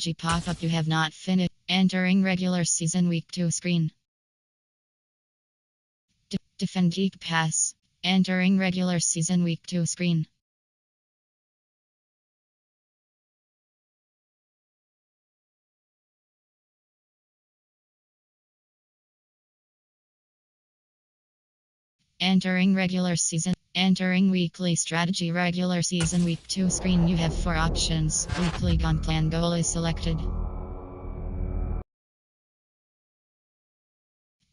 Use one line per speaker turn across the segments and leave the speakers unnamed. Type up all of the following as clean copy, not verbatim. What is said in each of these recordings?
strategy pop-up. You have not finished. Entering regular season week 2 screen. Defend Geek Pass. Entering regular season week 2 screen. Entering regular season. Entering weekly strategy regular season week 2 screen. You have 4 options. Weekly gun plan goal is selected.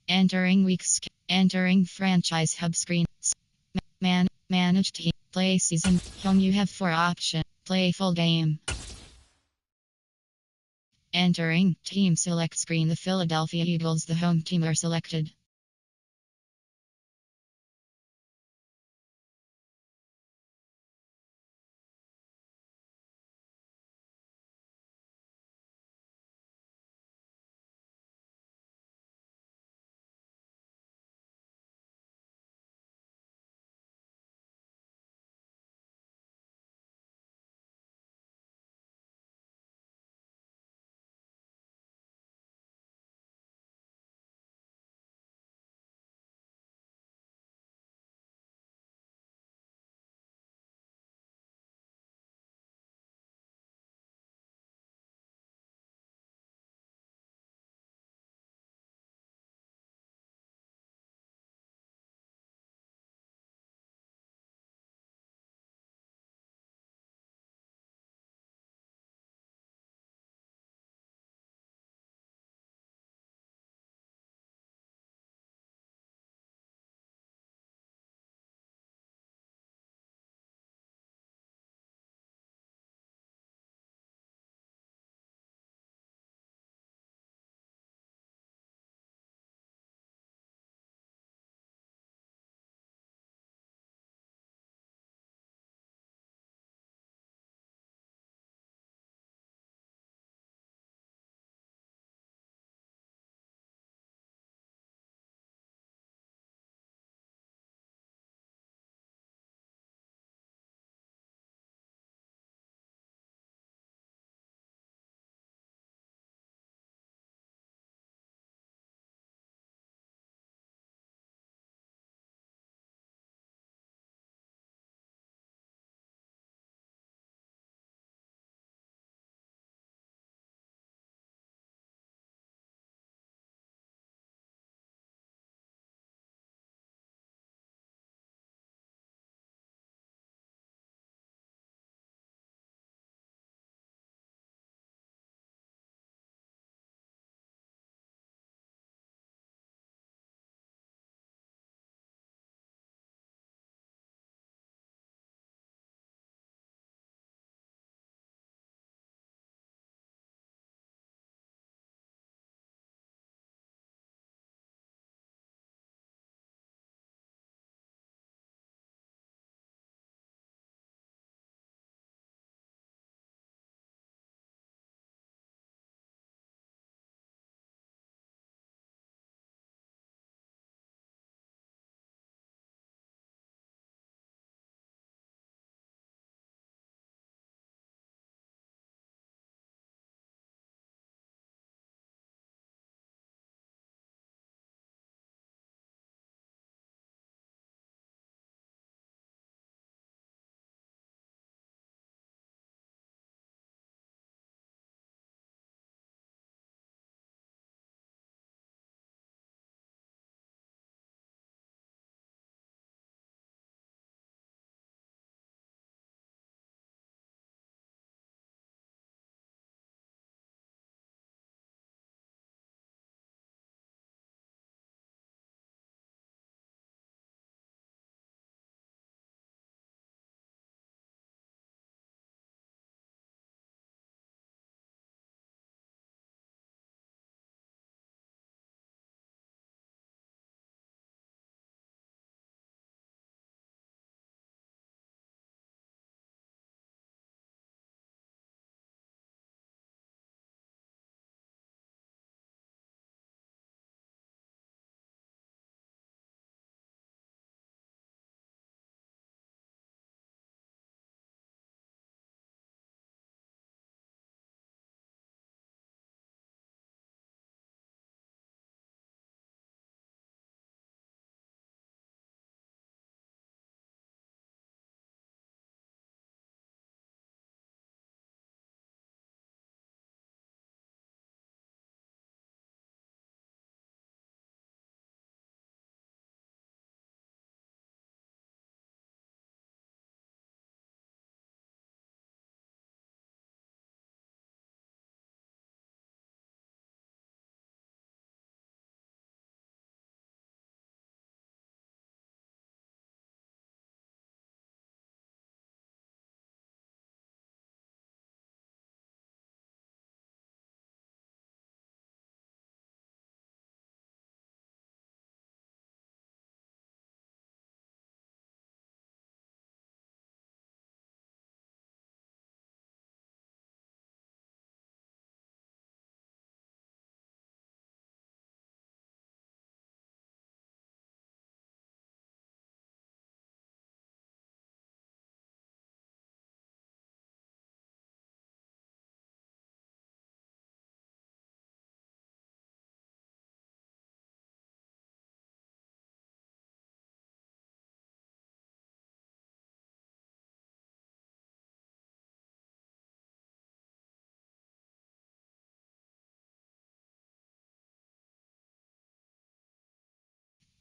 Entering weeks. Entering franchise hub screen. Manage team. Play season. Home. You have 4 options. Play full game. Entering team select screen. The Philadelphia Eagles, the home team, are selected.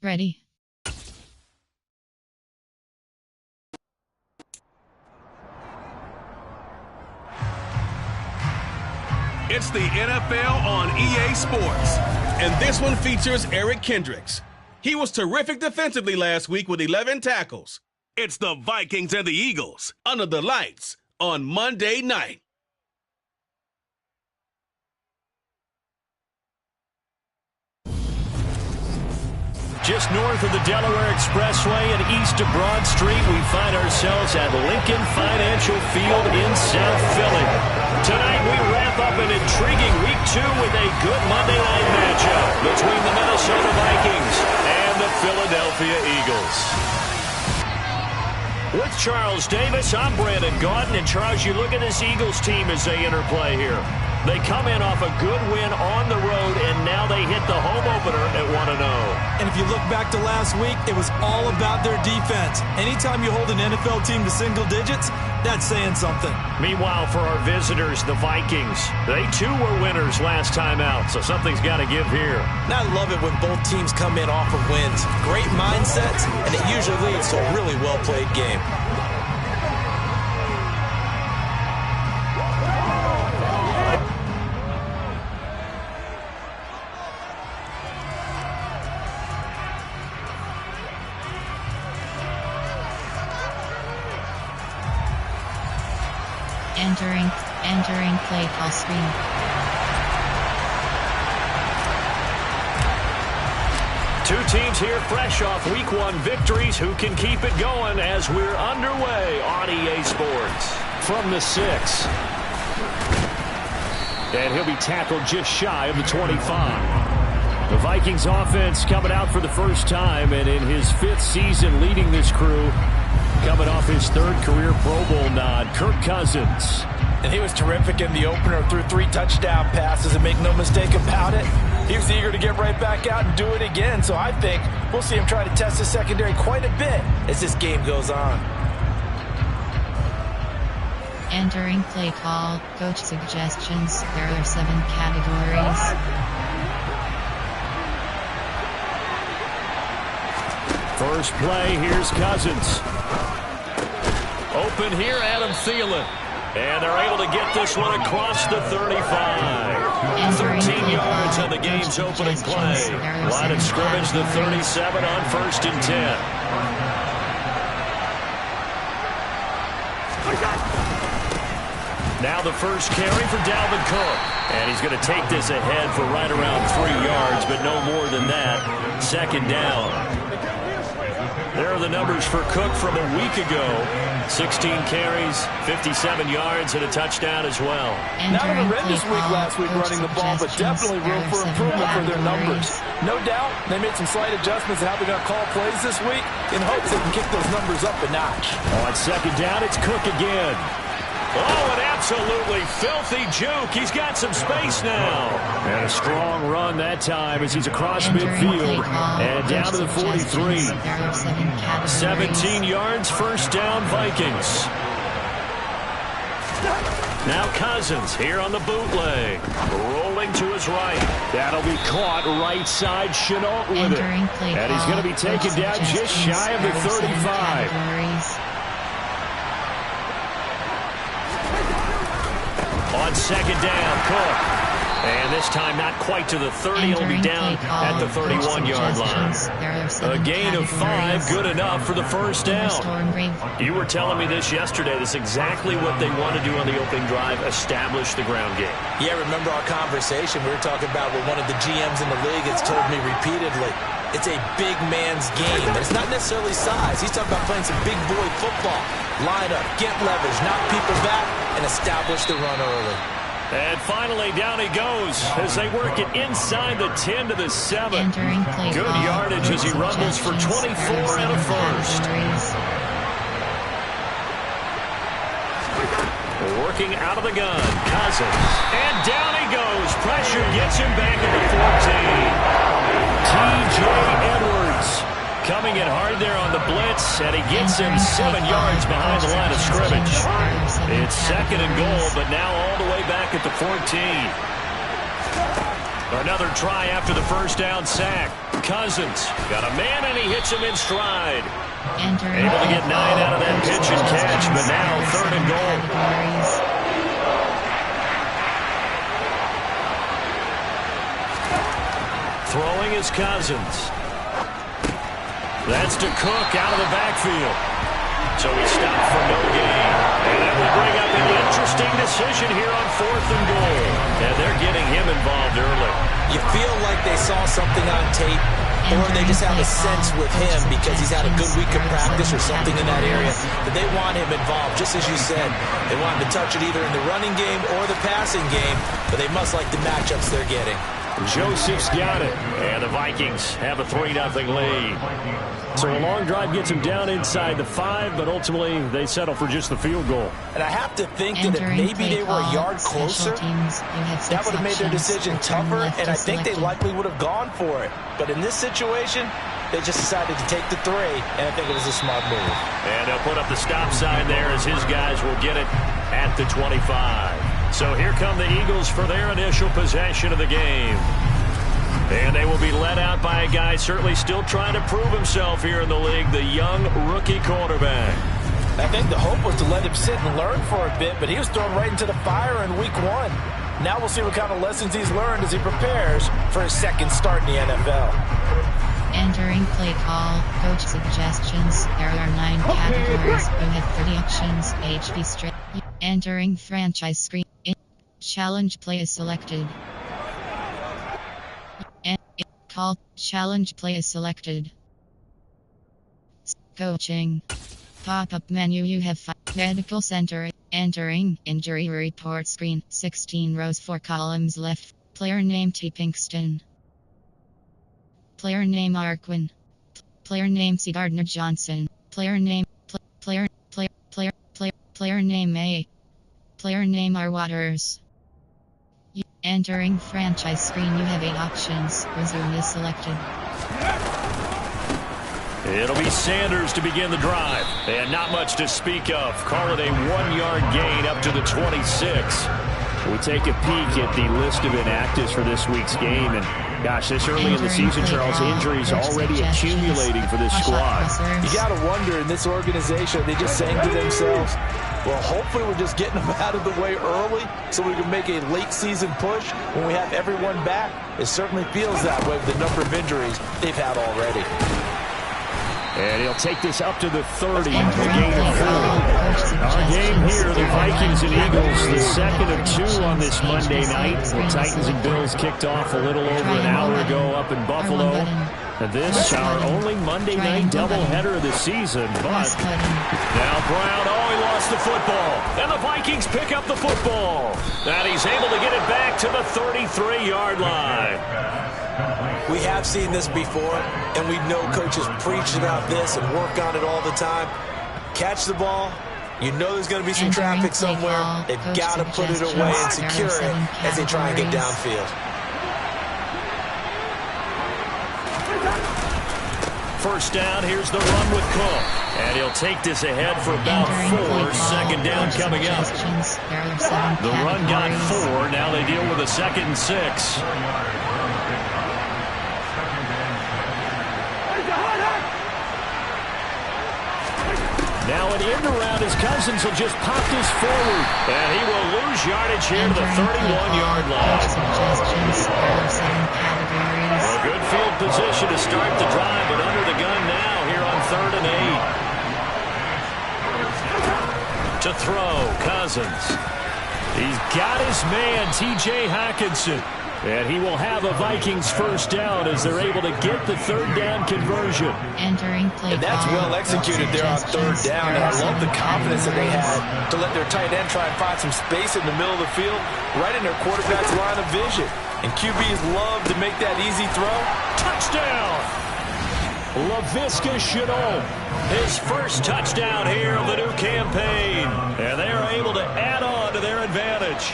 Ready.
It's the NFL on EA Sports, and this one features Eric Kendricks. He was terrific defensively last week with 11 tackles. It's the Vikings and the Eagles under the lights on Monday night.
Just north of the Delaware Expressway and east of Broad Street, we find ourselves at Lincoln Financial Field in South Philly. Tonight we wrap up an intriguing Week 2 with a good Monday night matchup between the Minnesota Vikings and the Philadelphia Eagles. With Charles Davis, I'm Brandon Gaudin. And Charles, you look at this Eagles team as they interplay here. They come in off a good win on the road, and now they hit the home opener at 1-0.
And if you look back to last week, it was all about their defense. Anytime you hold an NFL team to single digits, that's saying something.
Meanwhile, for our visitors, the Vikings, they too were winners last time out, so something's got to give here.
And I love it when both teams come in off of wins. Great mindsets, and it usually leads to a really well-played game.
Entering play call screen.
Two teams here fresh off Week 1 victories. Who can keep it going as we're underway on EA Sports? From the 6. And he'll be tackled just shy of the 25. The Vikings offense coming out for the first time, and in his 5th season leading this crew, coming off his 3rd career Pro Bowl nod, Kirk Cousins.
And he was terrific in the opener, threw 3 touchdown passes, and make no mistake about it, he was eager to get right back out and do it again. So I think we'll see him try to test his secondary quite a bit as this game goes on.
Entering play call, coach suggestions. There are 7 categories.
First play, here's Cousins. Open here, Adam Thielen. And they're able to get this one across the 35. 13 yards on the game's opening play. Line of scrimmage, the 37 on 1st and 10. Now the first carry for Dalvin Cook. And he's going to take this ahead for right around 3 yards, but no more than that. 2nd down. There are the numbers for Cook from a week ago. 16 carries, 57 yards, and a touchdown as well.
Not a horrendous week last week running the ball, but definitely room for improvement for their numbers. No doubt, they made some slight adjustments to how they're going to call plays this week in hopes they can kick those numbers up a notch.
On 2nd down, it's Cook again. Oh, an absolutely filthy juke. He's got some space now. And a strong run that time as he's across midfield and down to the 43. 17 yards, 1st down, Vikings. Now Cousins here on the bootleg. Rolling to his right. That'll be caught right side. Chenault with it. And he's going to be taken down just shy of the 35. On 2nd down, Cook. And this time not quite to the 30. He'll be down at the 31-yard line. A gain of 5, good enough for the 1st down. You were telling me this yesterday. This is exactly what they want to do on the opening drive, establish the ground game.
Yeah, remember our conversation. We were talking about what one of the GMs in the league has told me repeatedly. It's a big man's game. And it's not necessarily size. He's talking about playing some big boy football. Line up, get leverage, knock people back, and establish the run early.
And finally, down he goes as they work it inside the 10 to the 7. Good yardage as he rumbles for 24 and a first. Working out of the gun, Cousins. And down he goes. Pressure gets him back at the 14. T.J. Edwards coming in hard there on the blitz, and he gets him 7 yards behind the line of scrimmage. It's 2nd and goal, but now all the way back at the 14. Another try after the first down sack. Cousins got a man, and he hits him in stride. Able to get 9 out of that pitch and catch, but now 3rd and goal. Throwing is Cousins. That's to Cook out of the backfield. So he stopped for no gain. And that will bring up an interesting decision here on 4th and goal. And they're getting him involved early.
You feel like they saw something on tape, or they just have a sense with him because he's had a good week of practice or something in that area that they want him involved. Just as you said, they want him to touch it either in the running game or the passing game, but they must like the matchups they're getting.
Joseph's got it, and the Vikings have a 3-0 lead. So a long drive gets them down inside the 5, but ultimately they settle for just the field goal.
And I have to think that if maybe they were a yard closer, that would have made their decision tougher, and I think they likely would have gone for it. But in this situation, they just decided to take the 3, and I think it was a smart move.
And they'll put up the stop sign there as his guys will get it at the 25. So here come the Eagles for their initial possession of the game. And they will be led out by a guy certainly still trying to prove himself here in the league, the young rookie quarterback.
I think the hope was to let him sit and learn for a bit, but he was thrown right into the fire in week 1. Now we'll see what kind of lessons he's learned as he prepares for his second start in the NFL.
Entering play call, coach suggestions. There are 9 categories. You have 30 options. HB straight. Entering franchise screen. Challenge play is selected. Call. Challenge play is selected. Coaching. Pop-up menu. You have 5. Medical center. Entering injury report screen. 16 rows, 4 columns left. Player name T. Pinkston. Player name Arquin. Player name C. Gardner Johnson. Player name player name A. Player name R. Waters. Entering franchise screen. You have 8 options. Resume is selected.
It'll be Sanders to begin the drive. And not much to speak of. Call it a 1-yard gain up to the 26. We take a peek at the list of inactives for this week's game. And gosh, this early in the season, Charles, injuries already accumulating for this squad.
You got to wonder in this organization, they just saying to themselves, well, hopefully we're just getting them out of the way early so we can make a late season push when we have everyone back. It certainly feels that way with the number of injuries they've had already.
And he'll take this up to the 30, a gain of 4. Our game here, the Vikings and Eagles, the second of 2 on this Monday night. The Titans and Bills kicked off a little over an hour ago up in Buffalo. And this, our only Monday night doubleheader of the season. But now Brown, he lost the football. And the Vikings pick up the football. And he's able to get it back to the 33-yard line.
We have seen this before, and we know coaches preach about this and work on it all the time. Catch the ball. You know there's going to be some traffic somewhere. They've got to put it away and secure it as they try and get downfield.
First down, here's the run with Cook. And he'll take this ahead for about 4. Second down coming up. The run got 4. Now they deal with a 2nd and 6. Now an end around as Cousins will just pop this forward. And he will lose yardage here to the 31-yard line. A good field position to start the drive, but under the gun now here on 3rd and 8. To throw, Cousins. He's got his man, T.J. Hockenson. And he will have a Vikings first down as they're able to get the 3rd down conversion.
And that's well executed there on 3rd down. And I love the confidence that they had to let their tight end try and find some space in the middle of the field, right in their quarterback's line of vision. And QBs love to make that easy throw.
Touchdown! Laviska Shenault, his first touchdown here of the new campaign. And they are able to add on to their advantage.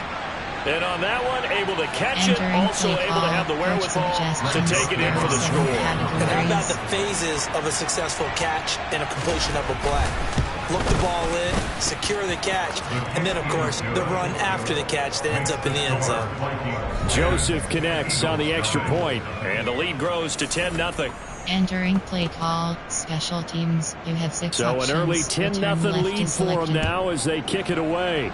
And on that one, able to catch it, also able to have the wherewithal to take it in for the score.
And how about the phases of a successful catch and a completion of a play? look the ball in, secure the catch, and then, of course, the run after the catch that ends up in the end zone.
Joseph connects on the extra point, and the lead grows to 10-0.
Entering play call, special teams. You have 6 options.
So an early 10-0 lead for them now as they kick it away.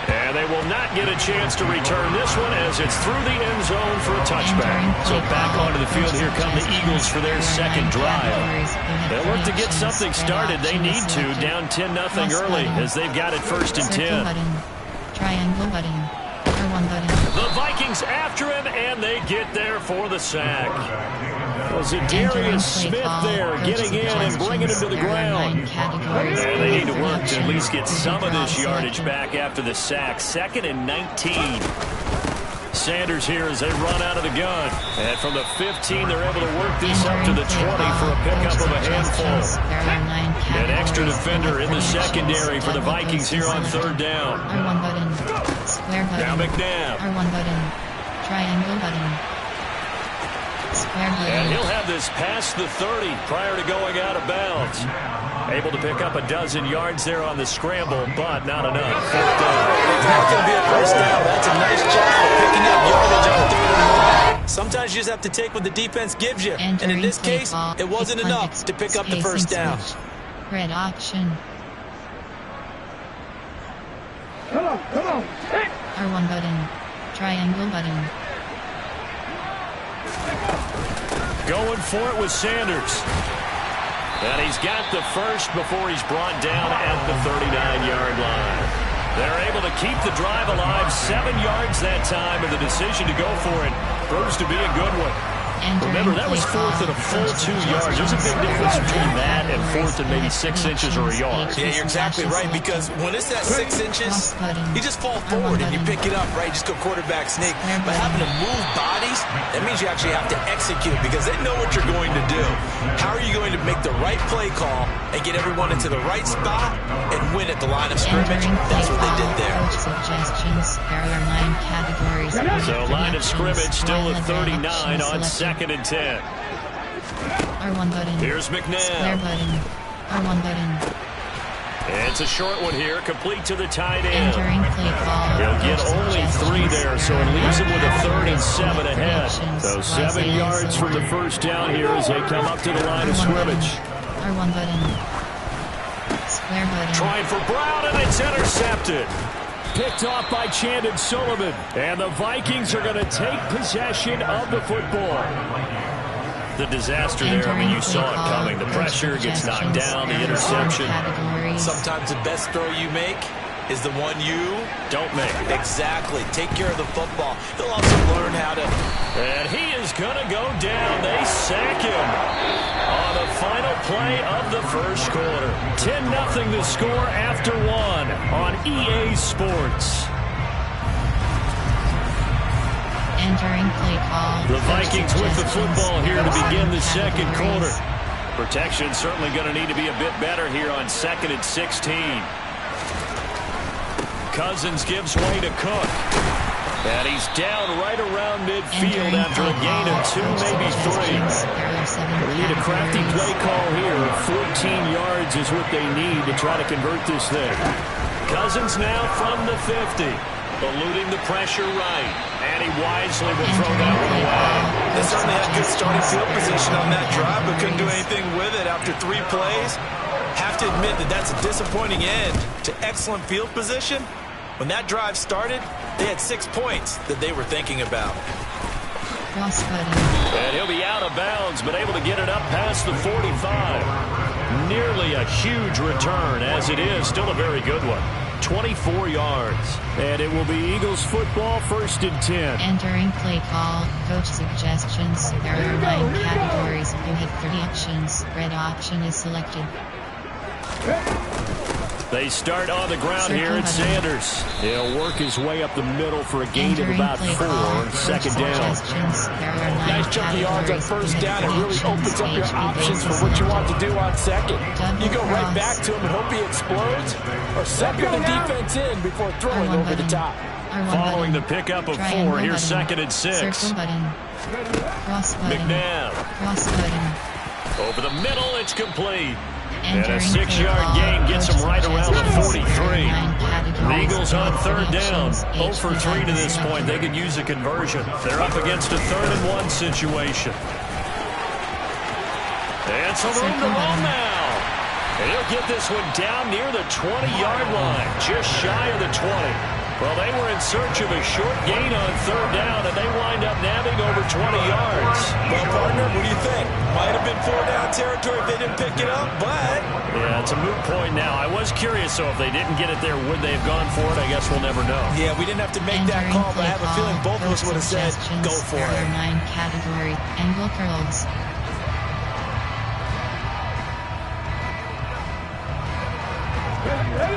And they will not get a chance to return this one as it's through the end zone for a touchback. So back onto the field, here come the Eagles for their second drive. They'll look to get something started. They need to, down 10-0 early as they've got it 1st and 10.
Triangle button. R1 button.
The Vikings after him, and they get there for the sack. Was it Darius Smith there getting in and bringing him to the ground? And they need to work to at least get some of this yardage back after the sack. 2nd and 19. Sanders here as they run out of the gun. And from the 15, they're able to work this up to the 20 for a pickup of a handful. An extra defender in the secondary for the Vikings here on 3rd down.
R1 button. Square button.
Now McNabb.
R1 button. Triangle button. Square button.
And he'll have this past the 30 prior to going out of bounds. Able to pick up a dozen yards there on the scramble, but not enough.
It's not going to be a first down. That's a nice job of picking up yardage on 3rd and 1. Sometimes you just have to take what the defense gives you. And in this case, it wasn't enough to pick up the first down.
Red option.
Come on.
R1 button. Triangle button.
Going for it with Sanders. And he's got the first before he's brought down at the 39-yard line. They're able to keep the drive alive, 7 yards that time, and the decision to go for it proves to be a good one. Remember, that was 4th and a full 2 yards. There's a big difference between that and 4th and maybe 6 inches or a yard.
Yeah, you're exactly right, because when it's at 6 inches, you just fall forward and you pick it up, right? Just go quarterback sneak. But having to move bodies, that means you actually have to execute because they know what you're going to do. How are you going to make the right play call and get everyone into the right spot and win at the line of scrimmage? That's what they did there.
Suggestions. There are 9 categories.
So line of scrimmage still at 39 on 2nd and 10.
R1 button.
Here's McNabb.
Square button. R1 button.
It's a short one here, complete to the tight end.
Entering play call.
He'll get only 3 there, so it leaves him with a 3rd and 7 ahead. So 7 yards from the first down here as they come up to the line of scrimmage.
R1 button. Square button.
Trying for Brown, and it's intercepted. Picked off by Chandon Sullivan. And the Vikings are going to take possession of the football. The disaster there, I mean, you saw it coming. The pressure gets knocked down, the interception.
Sometimes the best throw you make is the one you
don't make.
Exactly. Take care of the football. He'll also learn how to.
And he is going to go down. They sack him on the final play of the first quarter. 10-0 the score after 1 on EA Sports.
Entering play call.
The Vikings with the football here to begin the second quarter. Protection certainly going to need to be a bit better here on 2nd and 16. Cousins gives way to Cook. And he's down right around midfield after a gain of 2, maybe 3. They need a crafty play call here. 14 yards is what they need to try to convert this thing. Cousins now from the 50. Eluding the pressure right. And he wisely will throw that one away.
They certainly had good starting field position on that drive, but couldn't do anything with it after 3 plays. Have to admit that that's a disappointing end to excellent field position. When that drive started, they had 6 points that they were thinking about.
And he'll be out of bounds, but able to get it up past the 45. Nearly a huge return, as it is still a very good one. 24 yards. And it will be Eagles football, 1st and 10.
Entering play call. Coach suggestions. There are 9 categories. You have 30 options. Red option is selected.
They start on the ground here at Sanders. He'll work his way up the middle for a gain of about 4. 2nd down.
Nice chunky yards on 1st down. It really opens up your options for what you want to do on 2nd. You go right back to him and hope he explodes, or sucker the defense in before throwing over the top.
Following the pickup of 4, here's 2nd and 6.
Circle button. Cross button.
McNabb.
Cross button.
Over the middle, it's complete. And a 6-yard gain gets them right around the 43. The Eagles on third down. 0 for 3 to this point. They could use a conversion. They're up against a 3rd and 1 situation. And some room to roll now. And he'll get this one down near the 20-yard line, just shy of the 20. Well, they were in search of a short gain on third down, and they wind up nabbing over 20 yards.
Well, partner, what do you think? Might have been 4-down territory if they didn't pick it up, but...
Yeah, it's a moot point now. I was curious, so if they didn't get it there, would they have gone for it? I guess we'll never know.
Yeah, we didn't have to make that call, but I have a feeling both of us would have said, go for it.
9 category, angle curls.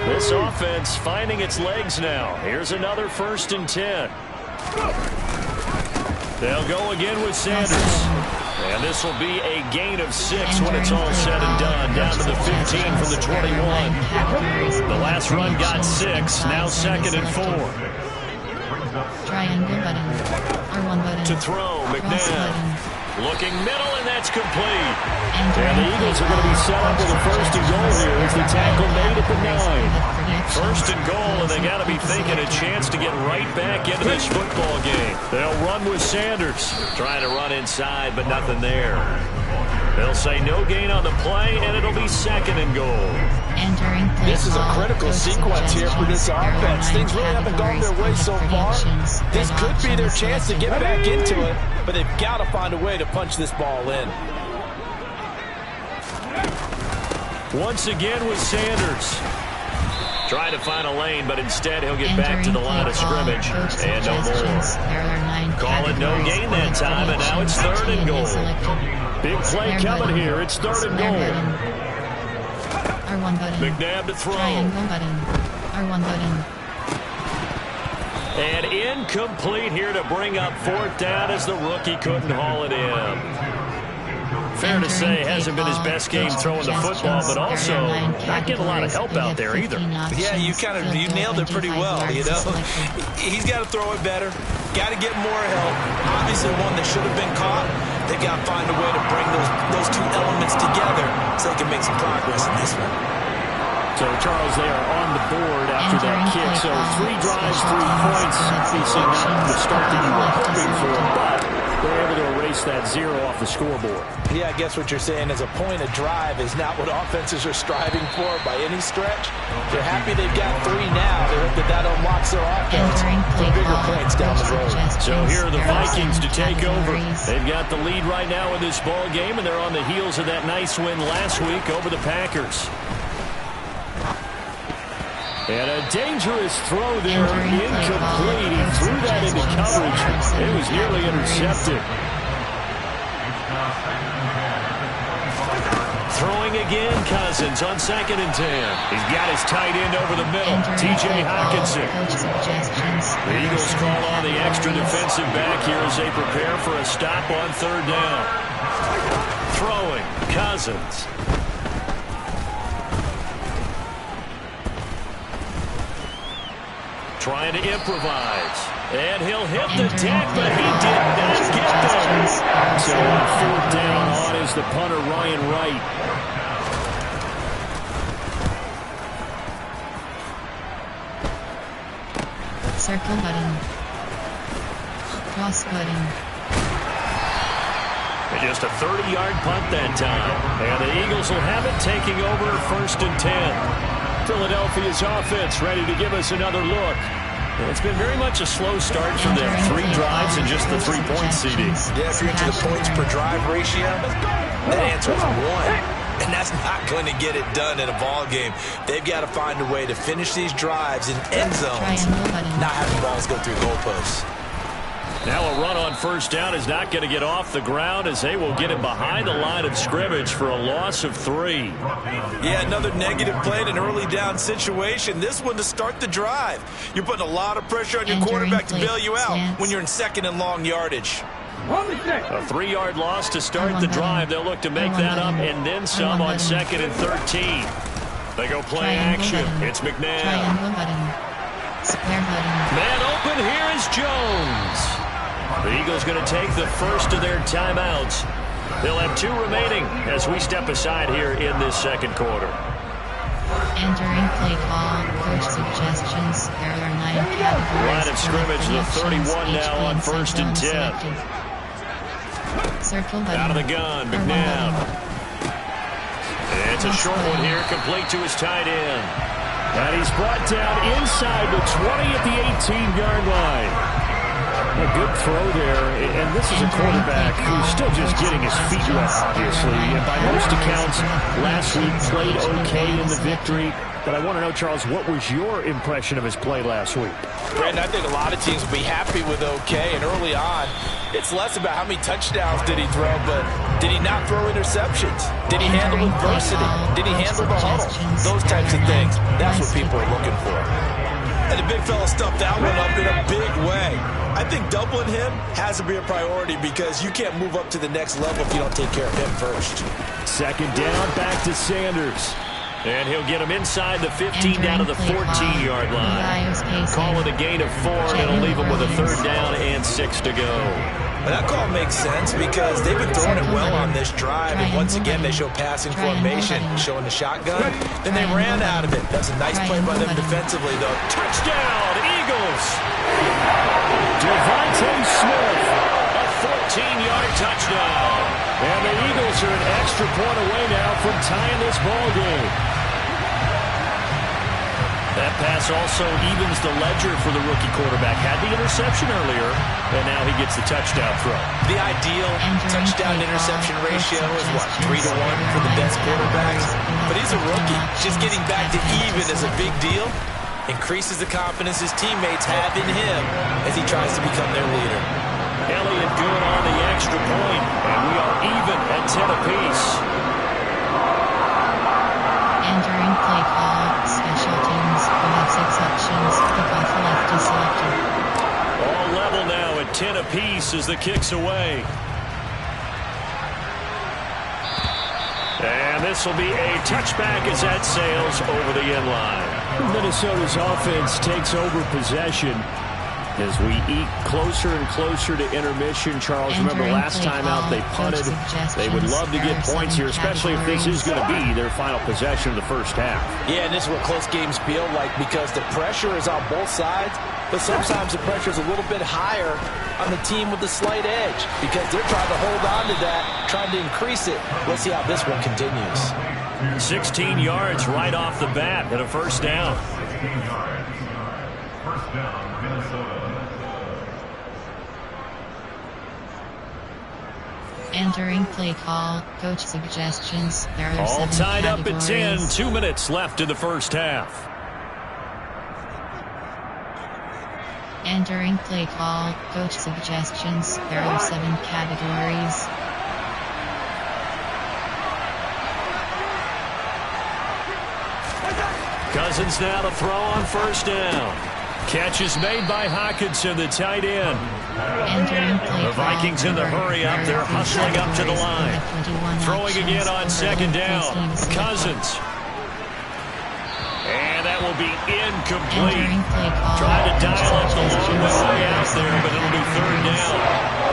This offense finding its legs now. Here's another 1st and 10. They'll go again with Sanders. And this will be a gain of 6 when it's all said and done. Down to the 15 from the 21. The last run got 6. Now 2nd and 4.
Triangle button. R1 button.
To throw, McNabb. Looking middle, and that's complete.
And
the Eagles are going to be set up with a 1st and goal here as the tackle made at the 9. 1st and goal, and they got to be thinking a chance to get right back into this football game. They'll run with Sanders. Trying to run inside, but nothing there. They'll say no gain on the play, and it'll be 2nd and goal.
This is a critical sequence here for this offense. Things really haven't gone their way so far. This could be their chance to get back into it, but they've got to find a way to punch this ball in.
Once again with Sanders. Trying to find a lane, but instead he'll get back to the line of scrimmage. And no more. Call it no gain that time, and now it's 3rd and goal. Big play coming here. It's 3rd and goal.
R1 button.
McNabb to throw.
Triangle button. R1 button.
And incomplete here to bring up 4th down as the rookie couldn't haul it in. Fair to say, hasn't been his best game throwing the football, but also not getting a lot of help out there either.
Yeah, you nailed it pretty well, you know. He's got to throw it better, got to get more help. Obviously one that should have been caught. They've got to find a way to bring those two elements together so they can make some progress in this one.
So, Charles, they are on the board after that kick. So 3 drives, 3 points. Obviously not the start that you were hoping for, but they're able to erase that 0 off the scoreboard.
Yeah, I guess what you're saying is a point of drive is not what offenses are striving for by any stretch. They're happy they've got 3 now. They hope that unlocks their offense for bigger points down the road.
So here are the Vikings to take over. They've got the lead right now in this ball game, and they're on the heels of that nice win last week over the Packers. And a dangerous throw there, incomplete. He threw that into coverage. It was nearly intercepted. Throwing again, Cousins on 2nd and 10. He's got his tight end over the middle, T.J. Hockenson. The Eagles call on the extra defensive back here as they prepare for a stop on 3rd down. Throwing, Cousins. Trying to improvise. And he'll hit the deck, but he did not get there. So on 4th down on is the punter, Ryan Wright.
Circle button. Cross button.
And just a 30-yard punt that time. And the Eagles will have it, taking over 1st and 10. Philadelphia's offense ready to give us another look. It's been very much a slow start for them. 3 drives and just the 3-point CD.
Yeah, if you're into the points per drive ratio, that answer is 1. And that's not going to get it done in a ball game. They've got to find a way to finish these drives in end zones, not having balls go through goalposts.
Now a run on 1st down is not going to get off the ground as they will get him behind the line of scrimmage for a loss of 3.
Yeah, another negative play in an early down situation. This one to start the drive. You're putting a lot of pressure on your quarterback to bail you out when you're in 2nd and long yardage.
A 3-yard loss to start the drive. They'll look to make that up and then some on 2nd and 13. They go play action. It's McNabb. Man open, here is Jones. The Eagles going to take the first of their timeouts. They'll have 2 remaining as we step aside here in this second quarter.
Entering play call, coach suggestions. There are 9 categories.
Line of scrimmage, the 31 now on 1st and 10.
Circle button.
Out of the gun, McNabb. It's a short one here, complete to his tight end. And he's brought down inside the 20 at the 18-yard line. A good throw there, and this is a quarterback who's still just getting his feet wet, obviously. And by most accounts, last week played okay in the victory. But I want to know, Charles, what was your impression of his play last week?
Brandon, I think a lot of teams will be happy with okay, and early on, it's less about how many touchdowns did he throw, but did he not throw interceptions? Did he handle adversity? Did he handle the huddle? Those types of things. That's what people are looking for. And the big fella stuffed that one up in a big way. I think doubling him has to be a priority because you can't move up to the next level if you don't take care of him first.
Second down, back to Sanders. And he'll get him inside the 15 down to the 14-yard line. Call it a gain of 4, and it'll leave him with a 3rd down and 6 to go.
And that call makes sense because they've been throwing it well on this drive. And once again, they show passing formation, showing the shotgun. Then they ran out of it. That's a nice play by them defensively, though.
Touchdown, Eagles! Devontae Smith, a 14-yard touchdown. And the Eagles are an extra point away now from tying this ball game. That pass also evens the ledger for the rookie quarterback. Had the interception earlier, and now he gets the touchdown throw.
The ideal touchdown-interception ratio is, what, 3-1 for the best quarterbacks? But he's a rookie. Just getting back to even is a big deal. Increases the confidence his teammates have in him as he tries to become their leader.
Elliott good on the extra point, and we are even at 10 apiece.
Entering play call, special teams. We have 6 options. Kickoff left is selected.
All level now at 10 apiece as the kick's away. And this will be a touchback as that sails over the end line. Minnesota's offense takes over possession as we eke closer and closer to intermission. Charles, remember last time out they punted. They would love to get points here, especially if this is going to be their final possession of the first half.
Yeah, and this is what close games feel like because the pressure is on both sides, but sometimes the pressure is a little bit higher on the team with the slight edge because they're trying to hold on to that, trying to increase it. Let's see how this one continues.
16 yards right off the bat and a first down.
First down, Minnesota.
Entering play call, coach suggestions. There are
all
7
tied up at
categories.
10. 2 minutes left in the first half.
Entering play call, coach suggestions. There are 7 categories.
Cousins now to throw on first down. Catch is made by Hawkinson, the tight end. The Vikings in the hurry up. They're hustling up to the line. Throwing again on second down. Cousins. And that will be incomplete. Trying to dial up the long way out there, but it'll be 3rd down.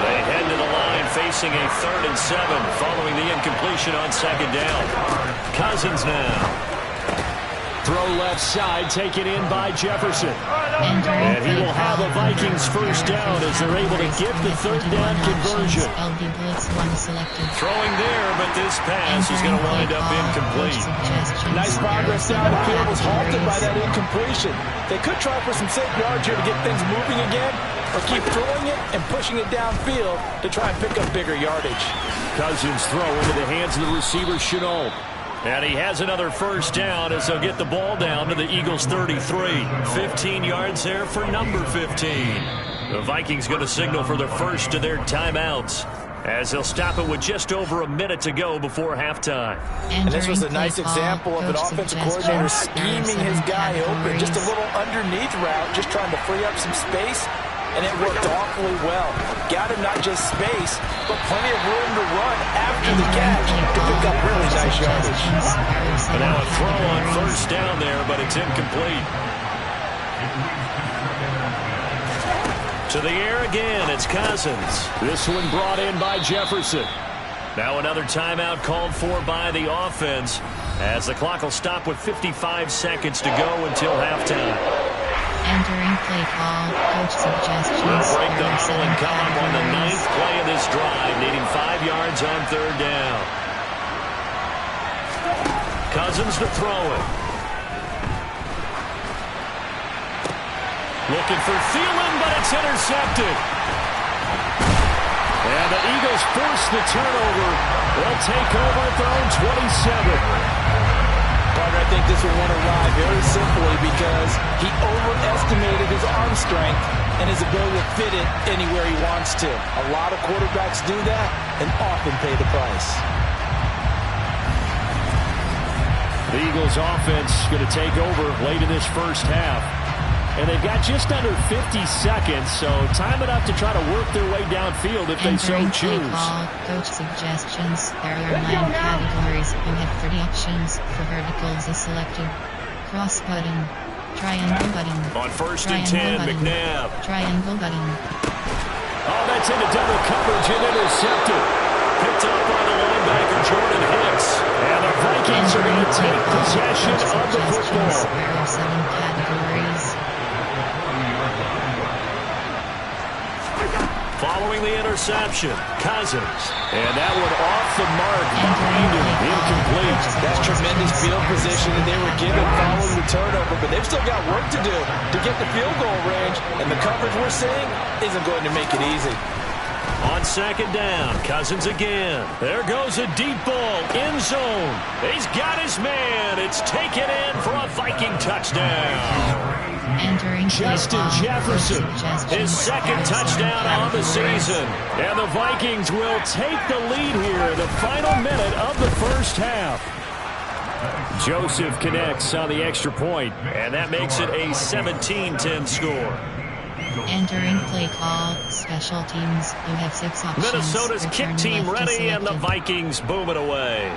They head to the line facing a 3rd and 7 following the incompletion on second down. Cousins now. Throw left side, taken in by Jefferson. And he will have a Vikings first down as they're able to get the 3rd down conversion. Throwing there, but this pass is going to wind up incomplete.
Nice progress down the field was halted by that incompletion. They could try for some safe yards here to get things moving again, or keep throwing it and pushing it downfield to try and pick up bigger yardage.
Cousins throw into the hands of the receiver, Chenault. And he has another first down as they'll get the ball down to the Eagles' 33. 15 yards there for number 15. The Vikings going to signal for the first of their timeouts as they'll stop it with just over a minute to go before halftime.
And this was a nice example of an offensive coordinator scheming his guy open. Just a little underneath route, just trying to free up some space. And it worked awfully well. Got him not just space, but plenty of room to run after the catch to pick up really nice yardage.
And now a throw on first down there, but it's incomplete. To the air again, it's Cousins. This one brought in by Jefferson. Now another timeout called for by the offense, as the clock will stop with 55 seconds to go until halftime.
Entering play call, coach suggestions.
We'll break the huddle and come up on the 9th play of this drive, needing 5 yards on 3rd down. Cousins to throw it. Looking for Thielen, but it's intercepted. And the Eagles force the turnover. They'll take over at their own 27.
Partner, I think this will want to ride very simply because he overestimated his arm strength and his ability to fit it anywhere he wants to. A lot of quarterbacks do that and often pay the price.
The Eagles offense going to take over late in this first half. And they've got just under 50 seconds, so time enough to try to work their way downfield if they so choose.
Call, coach suggestions. There are 9 categories. You have 30 options. For verticals is selected. Cross button. Triangle button.
On 1st and 10,
button.
McNabb.
Triangle button.
Oh, that's into double coverage and intercepted. Picked up by the linebacker, Jordan Hicks. And the Vikings are going to take possession of the football.
There are 7 categories.
Following the interception, Cousins. And that one off the mark behind him, incomplete.
That's tremendous field position that they were given following the turnover, but they've still got work to do to get the field goal range, and the coverage we're seeing isn't going to make it easy.
On 2nd down, Cousins again. There goes a deep ball, end zone. He's got his man. It's taken in for a Viking touchdown.
Entering
Justin Jefferson, his 2nd touchdown on the season. And the Vikings will take the lead here in the final minute of the first half. Joseph connects on the extra point, and that makes it a 17-10 score.
Entering play call, special teams. You have 6 options.
Minnesota's kick team ready, and the Vikings boom it away.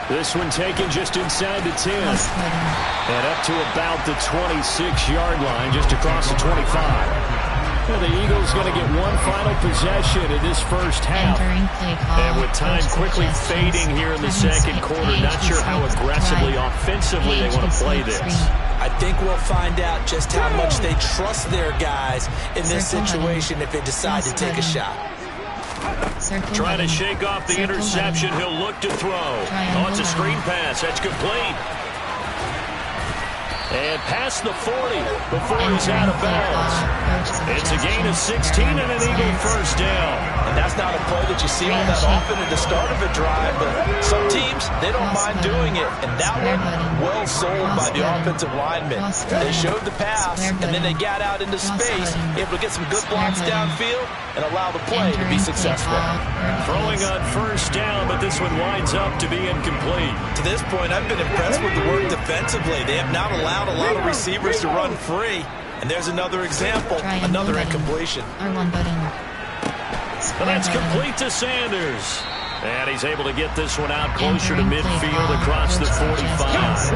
This one taken just inside the 10. And up to about the 26-yard line, just across the 25. Well, the Eagles going to get one final possession in this first half. And with time quickly fading here in the second quarter, not sure how aggressively, offensively they want to play this.
I think we'll find out just how much they trust their guys in this situation if they decide to take a shot.
Trying to shake off the interception. He'll look to throw. Oh, it's a screen pass. That's complete. And past the 40 before he's out of bounds. It's a gain of 16 and an Eagle first down.
And that's not a play that you see all that often at the start of a drive, but some teams, they don't mind doing it. And that one, well sold by the offensive linemen. They showed the pass, and then they got out into space, able to get some good blocks downfield and allow the play to be successful.
Throwing on first down, but this one winds up to be incomplete.
To this point, I've been impressed with the work defensively. They have not allowed a lot of receivers to run free. And there's another example, another incompletion.
R1 button.
And that's complete to Sanders. And he's able to get this one out closer to midfield across the 45.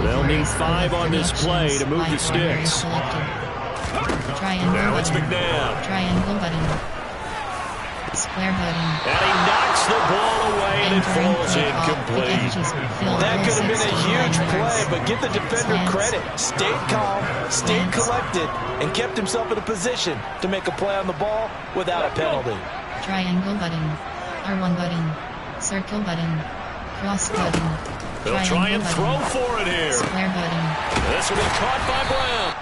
They'll need 5 on this play to move the sticks. Now it's McNabb.
Triangle button. Square button.
And he knocks the ball away and it falls incomplete.
That could have been a huge play, but give the defender credit. Stayed calm, stayed collected, and kept himself in a position to make a play on the ball without a penalty.
Triangle button. R1 button. Circle button. Cross button.
They'll try and throw for it here.
Square button.
This will be caught by Brown.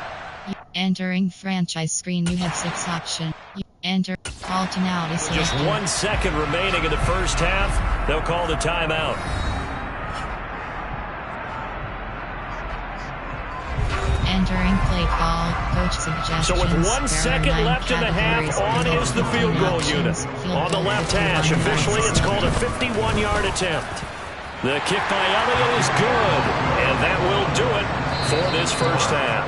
Entering franchise screen, you have 6 options. Enter. Call to now to select.
Just 1 second remaining in the first half. They'll call the timeout.
Entering play call. Coach suggestions.
So with 1 second left in the half, on is the field goal unit. On the left hash, officially it's called a 51-yard attempt. The kick by Elliott is good, and that will do it for this first half.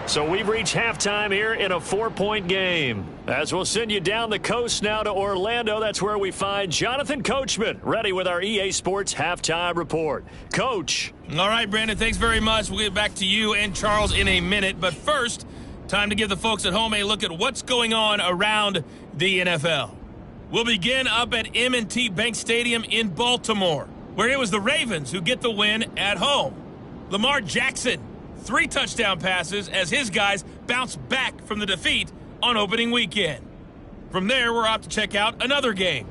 So we've reached halftime here in a 4-point game. As we'll send you down the coast now to Orlando, that's where we find Jonathan Coachman, ready with our EA Sports halftime report. Coach.
All right, Brandon, thanks very much. We'll get back to you and Charles in a minute. But first, Time to give the folks at home a look at what's going on around the NFL. We'll begin up at M&T Bank Stadium in Baltimore, where it was the Ravens who get the win at home. Lamar Jackson, 3 touchdown passes as his guys bounce back from the defeat on opening weekend. From there, we're off to check out another game.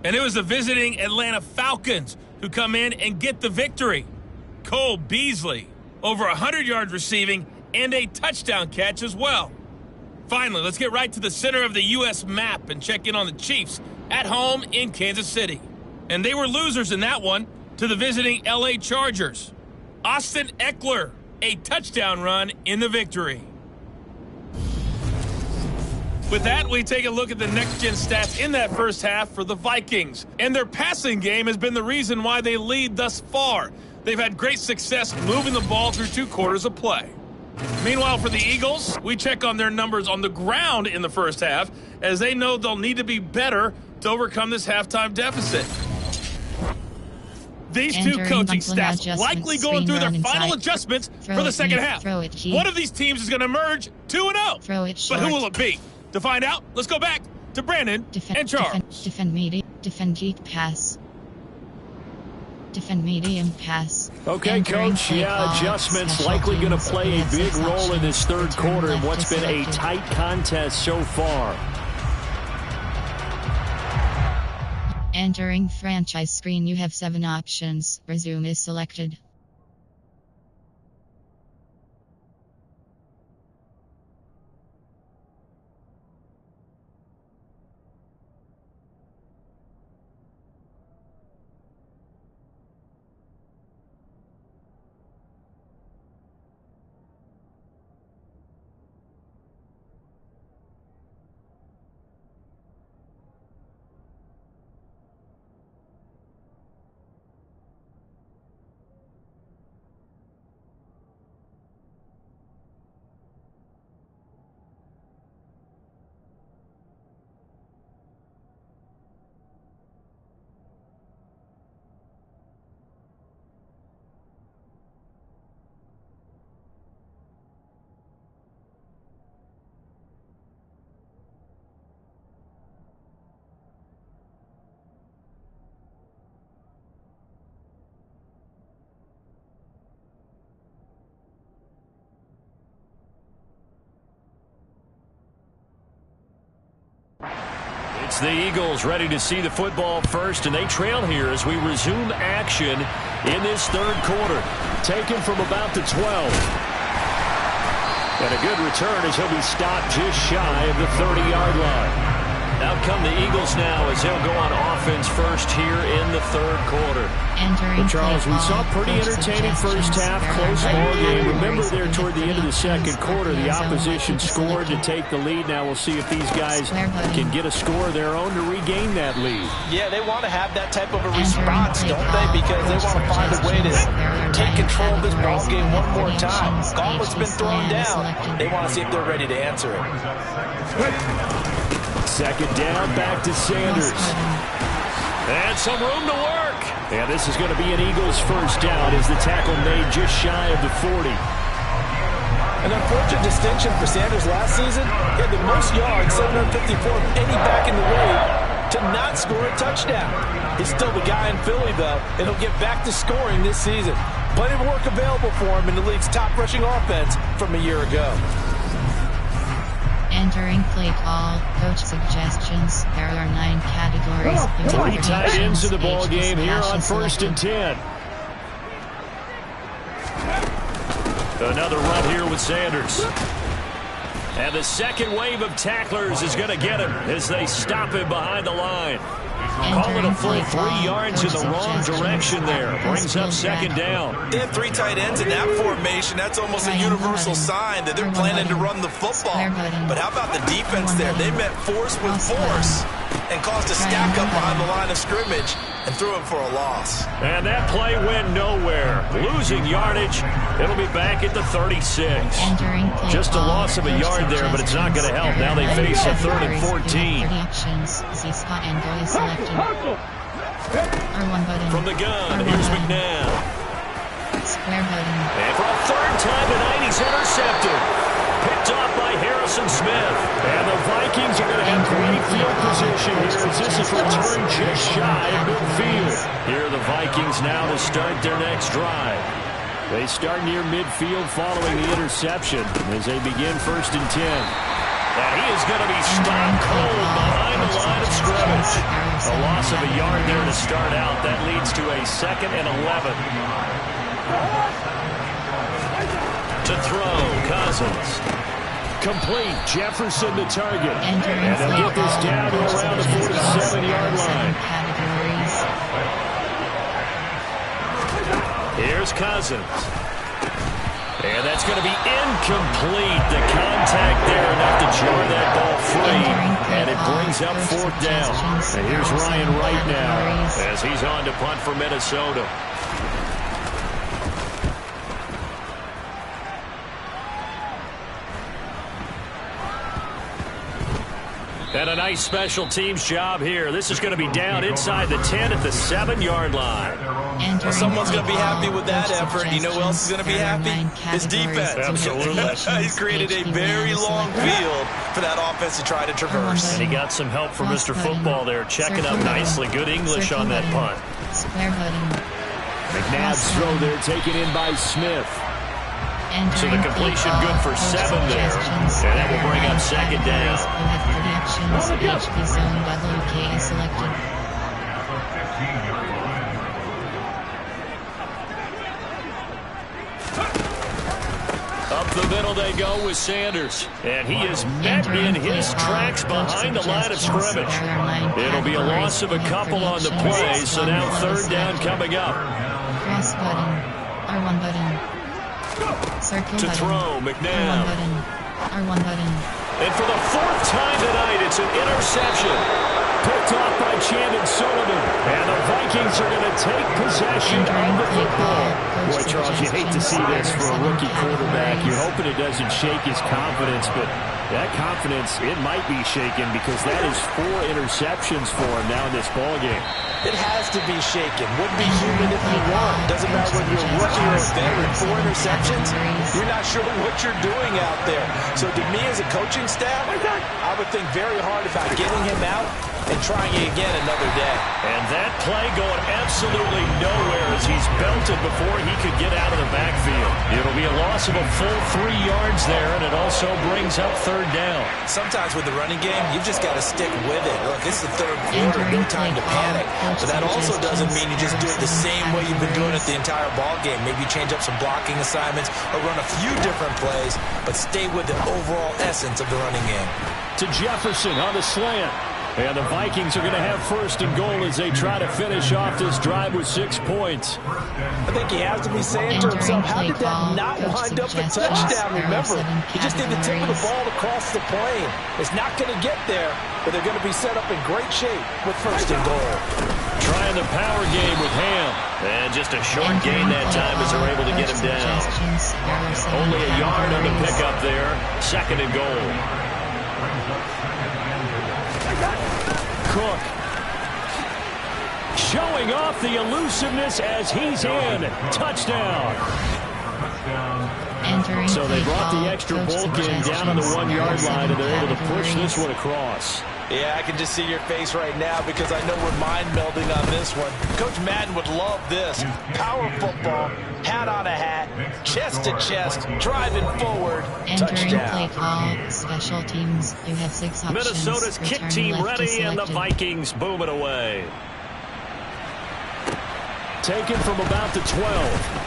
And it was the visiting Atlanta Falcons who come in and get the victory. Cole Beasley, over 100 yards receiving and a touchdown catch as well. Finally, let's get right to the center of the U.S. map and check in on the Chiefs at home in Kansas City. And they were losers in that one to the visiting L.A. Chargers. Austin Eckler, a touchdown run in the victory. With that, we take a look at the next-gen stats in that first half for the Vikings. And their passing game has been the reason why they lead thus far. They've had great success moving the ball through 2 quarters of play. Meanwhile, for the Eagles, we check on their numbers on the ground in the first half, as they know they'll need to be better to overcome this halftime deficit. These 2 coaching staffs likely going through their final adjustments for the second half. One of these teams is going to emerge 2-0. But who will it be? To find out, let's go back to Brandon and Charles.
Defend deep pass. Defend medium pass.
Okay, Coach, adjustments likely going to play a big role in this third quarter in what's been a tight contest so far.
Entering franchise screen, you have 7 options. Resume is selected.
It's the Eagles ready to see the football first, and they trail here as we resume action in this third quarter. Taken from about the 12. And a good return as he'll be stopped just shy of the 30-yard line. Out come the Eagles now as they'll go on offense first here in the third quarter.
But
Charles, we saw pretty entertaining first half, close ball game. Remember there toward the end of the second quarter, the opposition scored to take the lead. Now we'll see if these guys can get a score of their own to regain that lead.
Yeah, they want to have that type of a response, don't they? Because they want to find a way to take control of this ball game one more time. Gauntlet's been thrown down. They want to see if they're ready to answer it.
Second down, back to Sanders. And some room to work. And this is going to be an Eagles first down as the tackle made just shy of the 40.
An unfortunate distinction for Sanders last season. He had the most yards, 754 of any back in the league, to not score a touchdown. He's still the guy in Philly, though, and he'll get back to scoring this season. Plenty of work available for him in the league's top rushing offense from a year ago.
Entering play call, coach suggestions. There are 9 categories.
3 tight ends in the ball game here on first and 10. Another run here with Sanders. And the second wave of tacklers is going to get him as they stop him behind the line. Call it a full 3 yards in the wrong direction there. Brings up second down.
They have 3 tight ends in that formation. That's almost a universal sign that they're planning to run the football. But how about the defense there? They met force with force and caused a stack up behind the line of scrimmage and threw him for a loss.
And that play went nowhere. Losing yardage. It'll be back at the 36. Just a loss of a yard there, but it's not going to help. Now they face a 3rd and 14. From the gun, here's McNabb. And for a 3rd time tonight, he's intercepted. Picked off by Harris. possession here as this is returned just shy of midfield. Here are the Vikings now to start their next drive. They start near midfield following the interception as they begin 1st and 10. And he is going to be stopped cold behind the line of scrimmage. A loss of a yard there to start out. That leads to a 2nd and 11. To throw, Cousins. Complete, Jefferson the target. And they'll get this down to around the 47-yard line. Here's Cousins. And that's going to be incomplete. The contact there enough to jar that ball free. And it brings up 4th down. And here's Ryan Wright now as he's on to punt for Minnesota. And a nice special teams job here. This is going to be down inside the 10 at the 7-yard line.
Well, someone's going to be happy with that effort. You know who else is going to be happy? His defense.
Absolutely.
He's created a very long field for that offense to try to traverse.
And he got some help from Mr. Football there, checking up nicely. Good English on that punt. McNabb's throw there taken in by Smith. So the completion good for 7 there. And that will bring up 2nd down. Up the middle they go with Sanders. And he is met in his tracks behind the line of scrimmage. It'll be a loss of a couple on the play, so now 3rd down coming up.
Cross button. R1 button. Circle
to
button.
throw, McNabb.
R1 button.
And for the 4th time tonight, it's an interception. Picked off by Chandon Sullivan. And the Vikings are going to take possession of the football. Boy, Charles, you hate to see this for a rookie quarterback. You're hoping it doesn't shake his confidence, but that confidence, it might be shaken because that is 4 interceptions for him now in this ballgame.
It has to be shaken. Wouldn't be human if you weren't. Doesn't matter whether you're a rookie or a veteran. 4 interceptions, you're not sure what you're doing out there. So to me as a coaching staff, I would think very hard about getting him out and trying it again another day.
And that play going absolutely nowhere as he's belted before he could get out of the backfield. It'll be a loss of a full 3 yards there, and it also brings up 3rd down.
Sometimes with the running game, you've just got to stick with it. Look, this is the 3rd quarter, no time to panic. But that also doesn't mean you just do it the same way you've been doing it the entire ball game. Maybe change up some blocking assignments or run a few different plays, but stay with the overall essence of the running game.
To Jefferson on the slant. And the Vikings are going to have 1st and goal as they try to finish off this drive with 6 points.
I think he has to be saying to himself, how did that not wind up a touchdown? Remember, he just did the tip of the ball across the plane. It's not going to get there, but they're going to be set up in great shape with 1st and goal.
Trying the power game with Ham. And just a short gain that time as they're able to get him down. Only a yard on the pickup there. 2nd and goal. Cook showing off the elusiveness as he's in. Touchdown. So they brought the extra bulk in down on the 1-yard line, and they're able to push this one across.
Yeah, I can just see your face right now because I know we're mind melding on this one. Coach Madden would love this. Power football, hat on a hat, chest to chest, driving forward, touchdown.
Play call, special teams. You have 6 options.
Minnesota's kick team ready, and the Vikings boom it away. Taken from about the 12.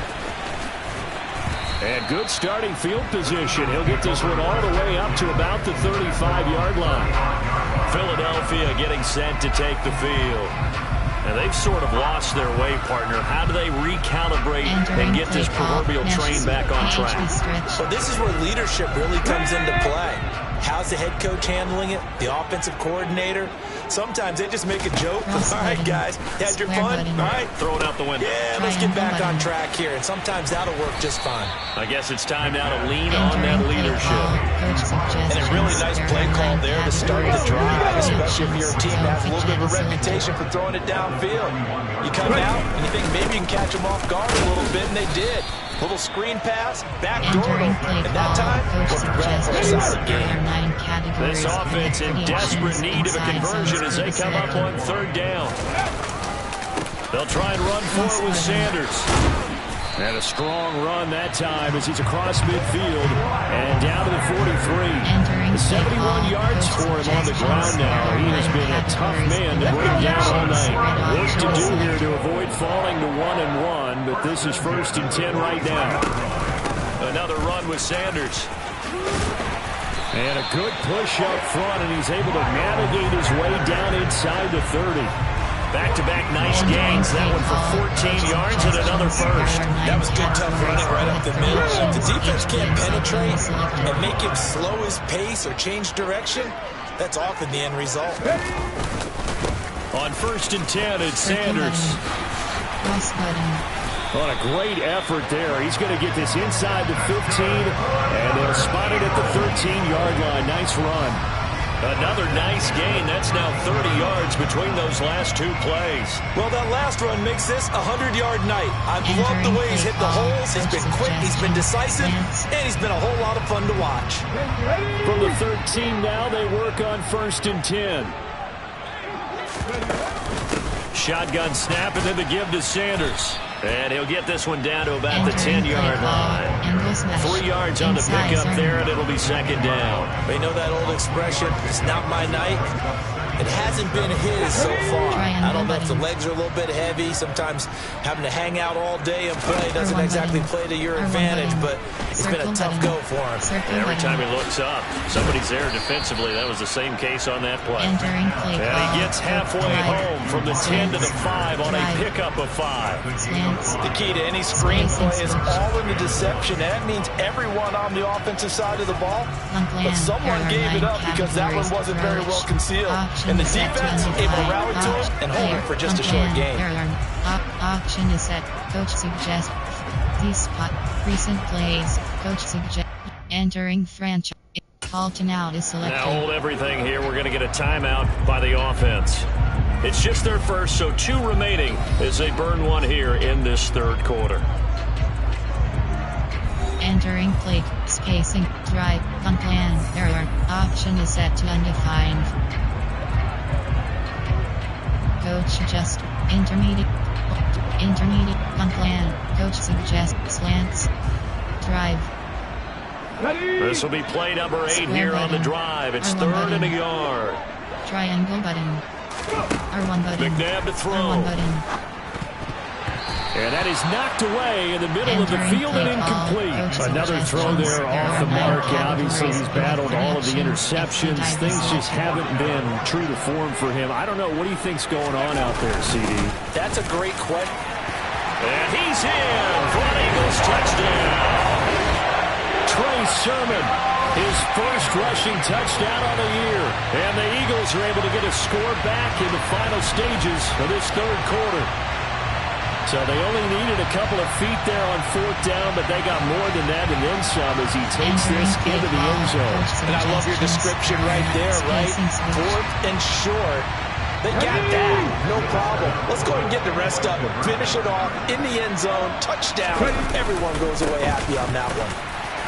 And good starting field position. He'll get this one all the way up to about the 35-yard line. Philadelphia getting set to take the field. And they've sort of lost their way, partner. How do they recalibrate and get this proverbial train back on track?
Well, this is where leadership really comes into play. How's the head coach handling it? The offensive coordinator? Sometimes they just make a joke. All right, guys, you had your fun? All right,
throw it out the window.
Yeah, let's get back on track here. And sometimes that'll work just fine.
I guess it's time now to lean on that leadership.
And a really nice play call there to start the drive, especially if you're a team that has a little bit of a reputation for throwing it downfield. You come out and you think maybe you can catch them off guard a little bit, and they did. Little screen pass, backdoor,
Entering play
and that
call.
time,
Coach
worked well for the
suggests
side game.
there are 9 categories.
This offense in desperate need of a conversion as they come up on third down. They'll try and run for it with Sanders. And a strong run that time as he's across midfield and down to the 43. 71 yards for him on the ground now. He has been a tough man to bring down all night. Work to do here to avoid falling to 1-1, but this is 1st and 10 right now. Another run with Sanders. And a good push up front, and he's able to navigate his way down inside the 30. Back-to-back nice gains. That one for 14 yards and another first.
That was good, tough running right up the middle. If the defense can't penetrate and make him slow his pace or change direction, that's often the end result.
On 1st and 10, it's Sanders. On a great effort there. He's going to get this inside the 15, and they'll spot it at the 13-yard line. Nice run. Another nice gain. That's now 30 yards between those last 2 plays.
Well, that last run makes this a 100-yard night. I've loved the way he's hit the holes. He's been quick, he's been decisive, and he's been a whole lot of fun to watch.
From the 13 now, they work on 1st and 10. Shotgun snap, and then the give to Sanders. And he'll get this one down to about the 10-yard line. 3 yards on the pickup there, and it'll be 2nd down.
They know that old expression, it's not my night. It hasn't been his so far. I don't know if the legs are a little bit heavy. Sometimes having to hang out all day and play doesn't exactly play to your advantage, but it's been a tough go for him.
Every time he looks up, somebody's there defensively. That was the same case on that play. And he gets halfway home from the 10 to the 5 on a pickup of 5.
The key to any screen play is all in the deception. That means everyone on the offensive side of the ball, but someone gave it up because that one wasn't very well concealed. And the defense able to rally to it and hold it for just a short game.
Option is set. Coach suggests these spot recent plays. Coach suggests entering franchise. Call to out is selected.
Now hold everything here. We're going to get a timeout by the offense. It's just their first, so 2 remaining as they burn one here in this 3rd quarter.
Entering plate, spacing, drive, unplanned, error. Option is set to undefined. Coach suggests intermediate, unplanned. Coach suggests slants, drive.
This will be play number 8 here on the drive. It's 3rd and a yard.
Triangle button. R1 button.
McNabb to throw.
R1 button.
And that is knocked away in the middle of the field and incomplete. Another throw there off the mark, and obviously he's battled all of the interceptions. Things just haven't been true to form for him. I don't know. What do you think's going on out there, CD?
That's a great question.
And he's in for an Eagles touchdown. Trey Sermon, his first rushing touchdown on the year. And the Eagles are able to get a score back in the final stages of this 3rd quarter. So they only needed a couple of feet there on 4th down, but they got more than that and then some as he takes this into the end zone.
And I love your description right there, right? 4th and short. They got that. No problem. Let's go ahead and get the rest up. Finish it off in the end zone. Touchdown. Everyone goes away happy on that one.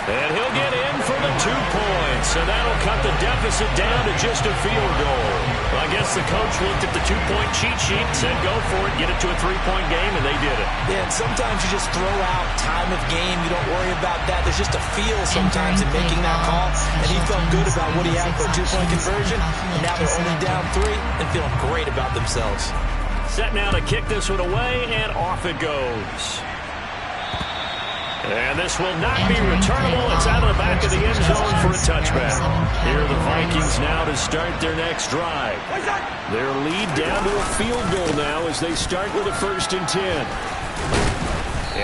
And he'll get in for the 2 points, and that'll cut the deficit down to just a field goal. Well, I guess the coach looked at the 2-point cheat sheet and said, go for it, get it to a 3-point game, and they did it.
Yeah, and sometimes you just throw out time of game. You don't worry about that. There's just a feel sometimes in making that call, and he felt good about what he had for a 2-point conversion, and now they're only down 3 and feeling great about themselves.
Set now to kick this one away, and off it goes. And this will not be returnable. It's out of the back of the end zone for a touchback. Here are the Vikings now to start their next drive. Their lead down to a field goal now as they start with a 1st and 10.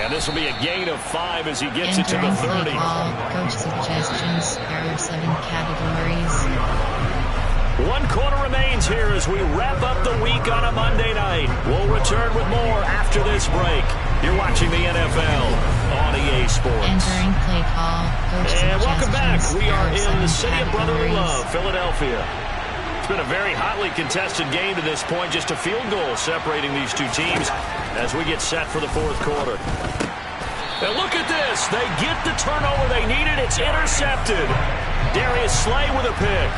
And this will be a gain of 5 as he gets it to the 30.
Coach suggestions. There are 7 categories.
1 quarter remains here as we wrap up the week on a Monday night. We'll return with more after this break. You're watching the NFL on EA Sports.
Entering play call.
And welcome back. We are in the city of brotherly love, Philadelphia. It's been a very hotly contested game to this point. Just a field goal separating these 2 teams as we get set for the 4th quarter. And look at this. They get the turnover they needed. It's intercepted. Darius Slay with a pick.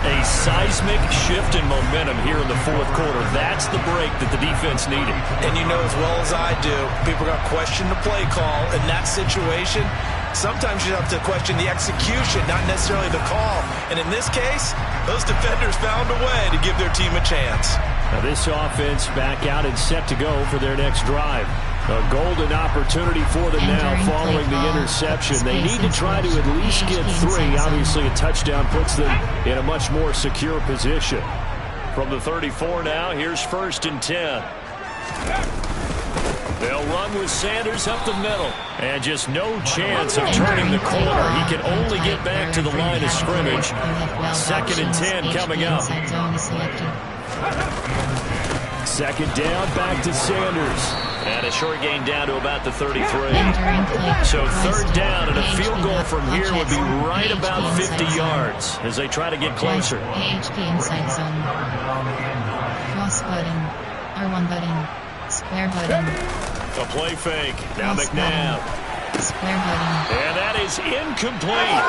A seismic shift in momentum here in the fourth quarter. That's the break that the defense needed.
And you know as well as I do, people are going to question the play call in that situation. Sometimes you have to question the execution, not necessarily the call. And in this case, those defenders found a way to give their team a chance.
Now this offense back out and set to go for their next drive. A golden opportunity for them now following the interception. They need to try to at least get 3. Obviously, a touchdown puts them in a much more secure position. From the 34 now, here's 1st and 10. They'll run with Sanders up the middle. And just no chance of turning the corner. He can only get back to the line of scrimmage. 2nd and 10 coming up. 2nd down, back to Sanders. And a short gain down to about the 33. So 3rd down and a field goal from here would be right about 50 yards as they try to get closer.
AHP inside zone. Cross button. R1 button. Square button.
A play fake. Now McNabb.
Square button.
And that is incomplete.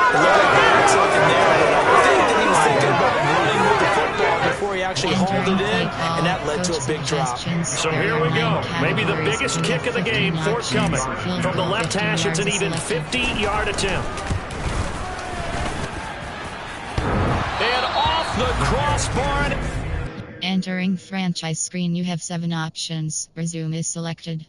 Something there. I think that he was thinking about running with the football before he actually hauled it in, and that led to a big drop.
So here we go. Maybe the biggest kick of the game forthcoming. From the left hash, it's an even 50-yard attempt. And off the crossbar.
Entering franchise screen, you have 7 options. Resume is selected.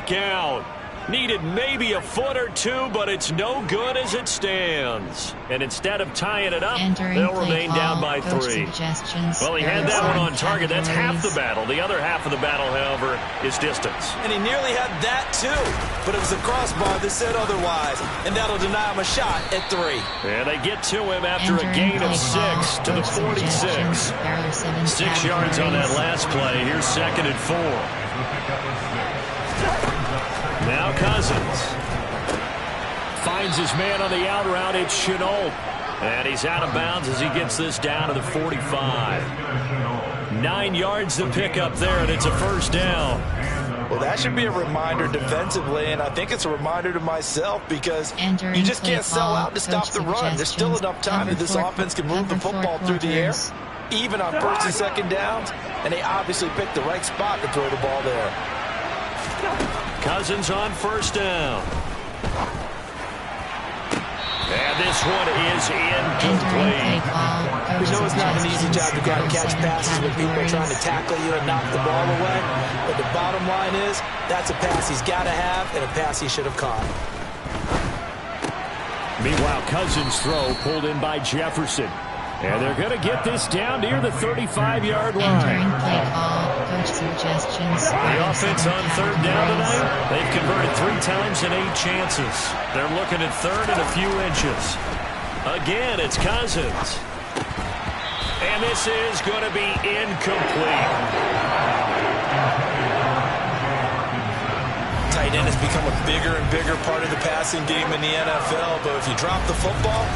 back out. Needed maybe a foot or two, but it's no good as it stands. And instead of tying it up, they'll remain down by 3. Well, he had that one on target. That's half the battle. The other half of the battle, however, is distance.
And he nearly had that, too. But it was the crossbar that said otherwise. And that'll deny him a shot at 3.
And they get to him after a gain of 6 to the 46. 6 yards on that last play. Here's 2nd and 4. Now Cousins finds his man on the out route. It's Chenault. And he's out of bounds as he gets this down to the 45. 9 yards to pick up there, and it's a first down.
Well, that should be a reminder defensively, and I think it's a reminder to myself because you just can't sell out to stop the run. There's still enough time that this offense can move the football through the air, even on 1st and 2nd downs, and they obviously picked the right spot to throw the ball there.
Cousins on 1st down. And this one is incomplete.
We know it's not an easy job to go out and catch passes when people are trying to tackle you and knock the ball away. But the bottom line is, that's a pass he's got to have and a pass he should have caught.
Meanwhile, Cousins' throw pulled in by Jefferson. And they're going to get this down near the 35-yard line. The offense on 3rd down tonight, they've converted 3 times in 8 chances. They're looking at 3rd and a few inches. Again, it's Cousins. And this is going to be incomplete.
Tight end has become a bigger and bigger part of the passing game in the NFL, but if you drop the football,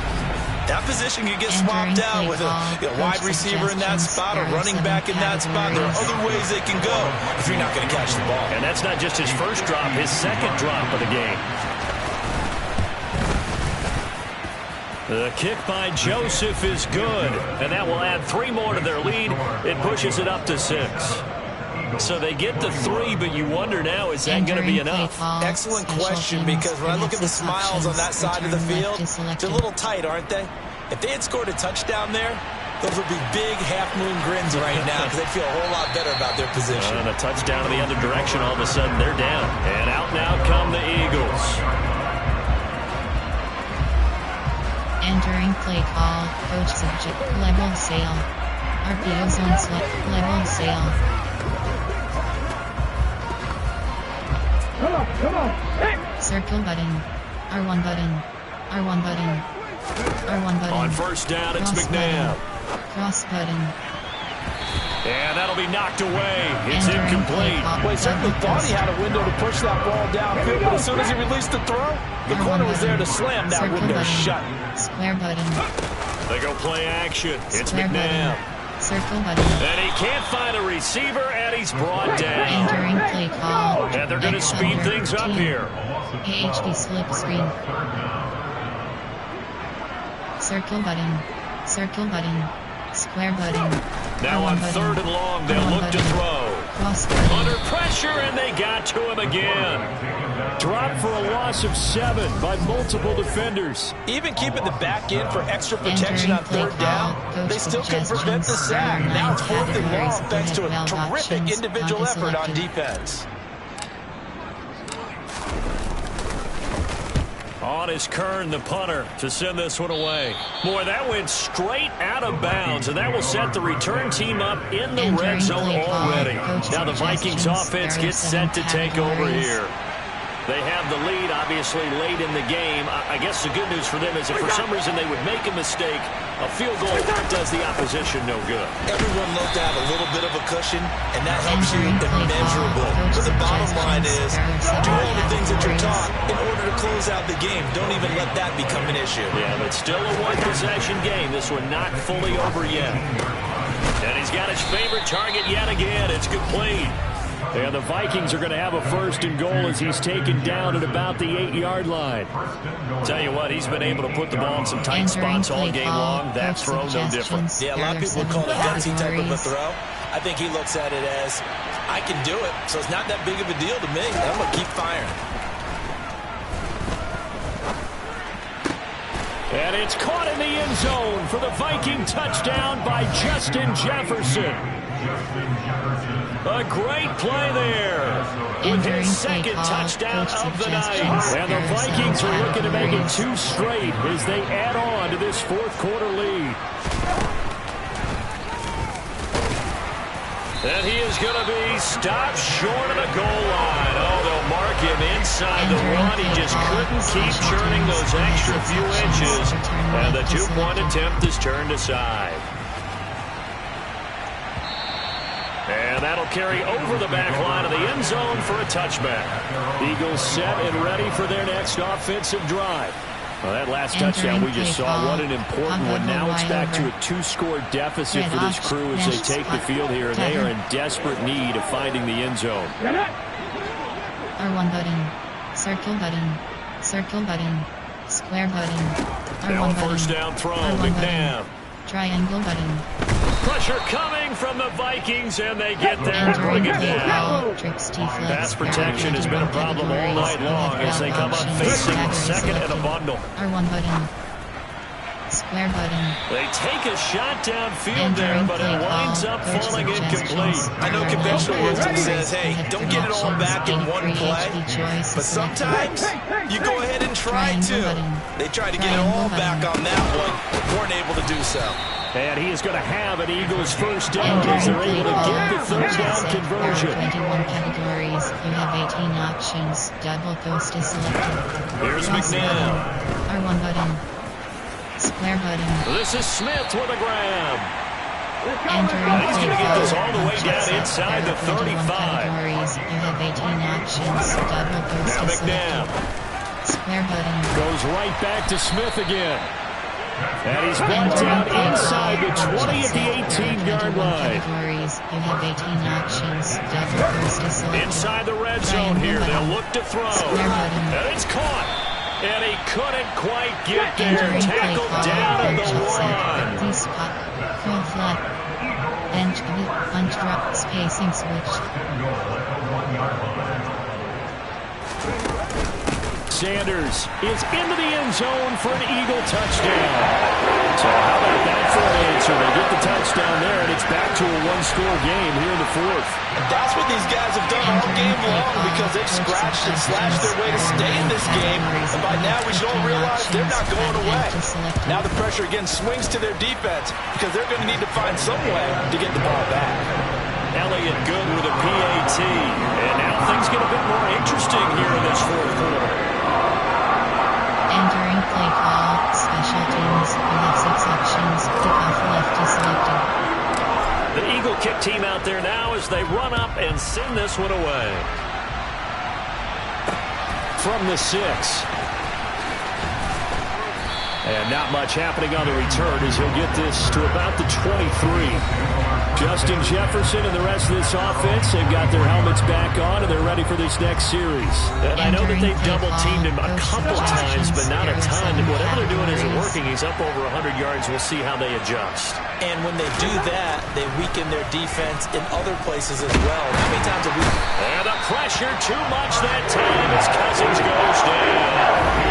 that position can get swapped out with a wide receiver in that spot, a running back in that spot. There are other ways they can go if you're not going to catch the ball.
And that's not just his first drop, his 2nd drop of the game. The kick by Joseph is good, and that will add 3 more to their lead. It pushes it up to 6. So they get the 3, but you wonder now, is that going to be enough?
Excellent question, because when I look at the smiles on that side of the field, they're a little tight, aren't they? If they had scored a touchdown there, those would be big half-moon grins right now because they'd feel a whole lot better about their position.
And a touchdown in the other direction, all of a sudden they're down. And out now come the Eagles.
Entering play call, coach subject, level sale. RPOs on select, level sale. Come on. Hey. Circle button. R1 button. R1 button. R1 button.
On 1st down, it's McNabb.
Cross button.
And that'll be knocked away. It's incomplete.
Well, he certainly thought he had a window to push that ball downfield, but as soon as he released the throw, the corner was there to slam that window shut.
Square button.
They go play action. It's
Square
McNabb.
Circle button.
And he can't find a receiver, and he's brought down.
Entering play call.
And they're going to speed things up here.
AHD slip screen. Circle button. Circle button. Square button.
Now on 3rd and long, they'll look to throw. Under pressure, and they got to him again. Dropped for a loss of 7 by multiple defenders.
Even keeping the back in for extra protection on 3rd down, they still can prevent the sack. Now it's 4th and long thanks to a terrific individual effort on defense.
On is Kern, the punter, to send this one away. Boy, that went straight out of bounds, and that will set the return team up in the red zone already. Now the Vikings offense gets set to take over here. They have the lead, obviously, late in the game. I guess the good news for them is if for some reason they would make a mistake, a field goal does the opposition no good.
Everyone loves to have a little bit of a cushion, and that helps you immeasurable. But the bottom line is, do all the things that you're taught in order to close out the game. Don't even let that become an issue.
Yeah, but still a one-possession game. This one not fully over yet. And he's got his favorite target yet again. It's complete. And the Vikings are going to have a 1st and goal as he's taken down at about the 8-yard line. Tell you what, he's been able to put the ball in some tight spots all game long. That throw, no different.
Yeah, a lot of people would call it a gutsy type of a throw. I think he looks at it as, I can do it, so it's not that big of a deal to me. I'm going to keep firing.
And it's caught in the end zone for the Viking touchdown by Justin Jefferson. A great play there. With his second touchdown of the night. And the Vikings are looking to make it 2 straight as they add on to this fourth quarter lead. And he is going to be stopped short of the goal line. Oh, they'll mark him inside the 1. He just couldn't keep churning those extra few inches. And the 2-point attempt is turned aside. And that'll carry over the back line of the end zone for a touchback. Eagles set and ready for their next offensive drive. Well, that last touchdown we just saw, what an important one. Now it's back to a 2-score deficit for this crew as they take the field here, and they are in desperate need of finding the end zone.
R1 button, circle button, square button,
Now
R1
a
button,
first down throw,
R1
McNabb.
button, triangle button.
Pressure coming from the Vikings, and they get there. Bring it down. Pass protection has been a problem all night long as they come up facing second and a bundle.
R1 button. Square button.
They take a shot downfield there, but it winds up falling incomplete.
I know conventional wisdom says, hey, don't get it all back in one play. But sometimes you go ahead and try to. They tried to get it all back on that one, weren't able to do so.
And he is going to have an Eagles first down as they're able to get the third down conversion.
21 categories. You have 18 options. Double post is selected.
Here's McNabb.
R1 button. Square button.
This is Smith with a grab.
Entering
He's going to get this all the way down inside the 35.
Categories. You have 18 options. Double post
Now
is
McNabb
selected. Square button.
goes right back to Smith again. And he's brought down inside the 20 at the 18-yard line.
Categories. You have 18 options. Double post is selected.
Inside the red zone here. They'll look to throw. And it's caught. And he couldn't quite get there. Tackled down at the 1.
Please spot. Full flat. Bench. Punch drop. Spacing switch.
Sanders is into the end zone for an Eagle touchdown. So how about that for an answer? They get the touchdown there, and it's back to a 1-score game here in the fourth.
And that's what these guys have done all game long because they've scratched and slashed their way to stay in this game. And by now we should all realize they're not going away. Now the pressure again swings to their defense because they're going to need to find some way to get the ball back.
Elliott good with a PAT. And now things get a bit more interesting here in this fourth quarter.
Entering play call, special teams, you have 6 options, kickoff left is selected.
The Eagle kick team out there now as they run up and send this one away. From the 6. And not much happening on the return as he'll get this to about the 23. Justin Jefferson and the rest of this offense have got their helmets back on and they're ready for this next series. And I know that they've double-teamed him a couple times, but not a ton. Whatever they're doing isn't working. He's up over 100 yards. We'll see how they adjust.
And when they do that, they weaken their defense in other places as well. How many times have we...
And the pressure too much that time as Cousins goes down.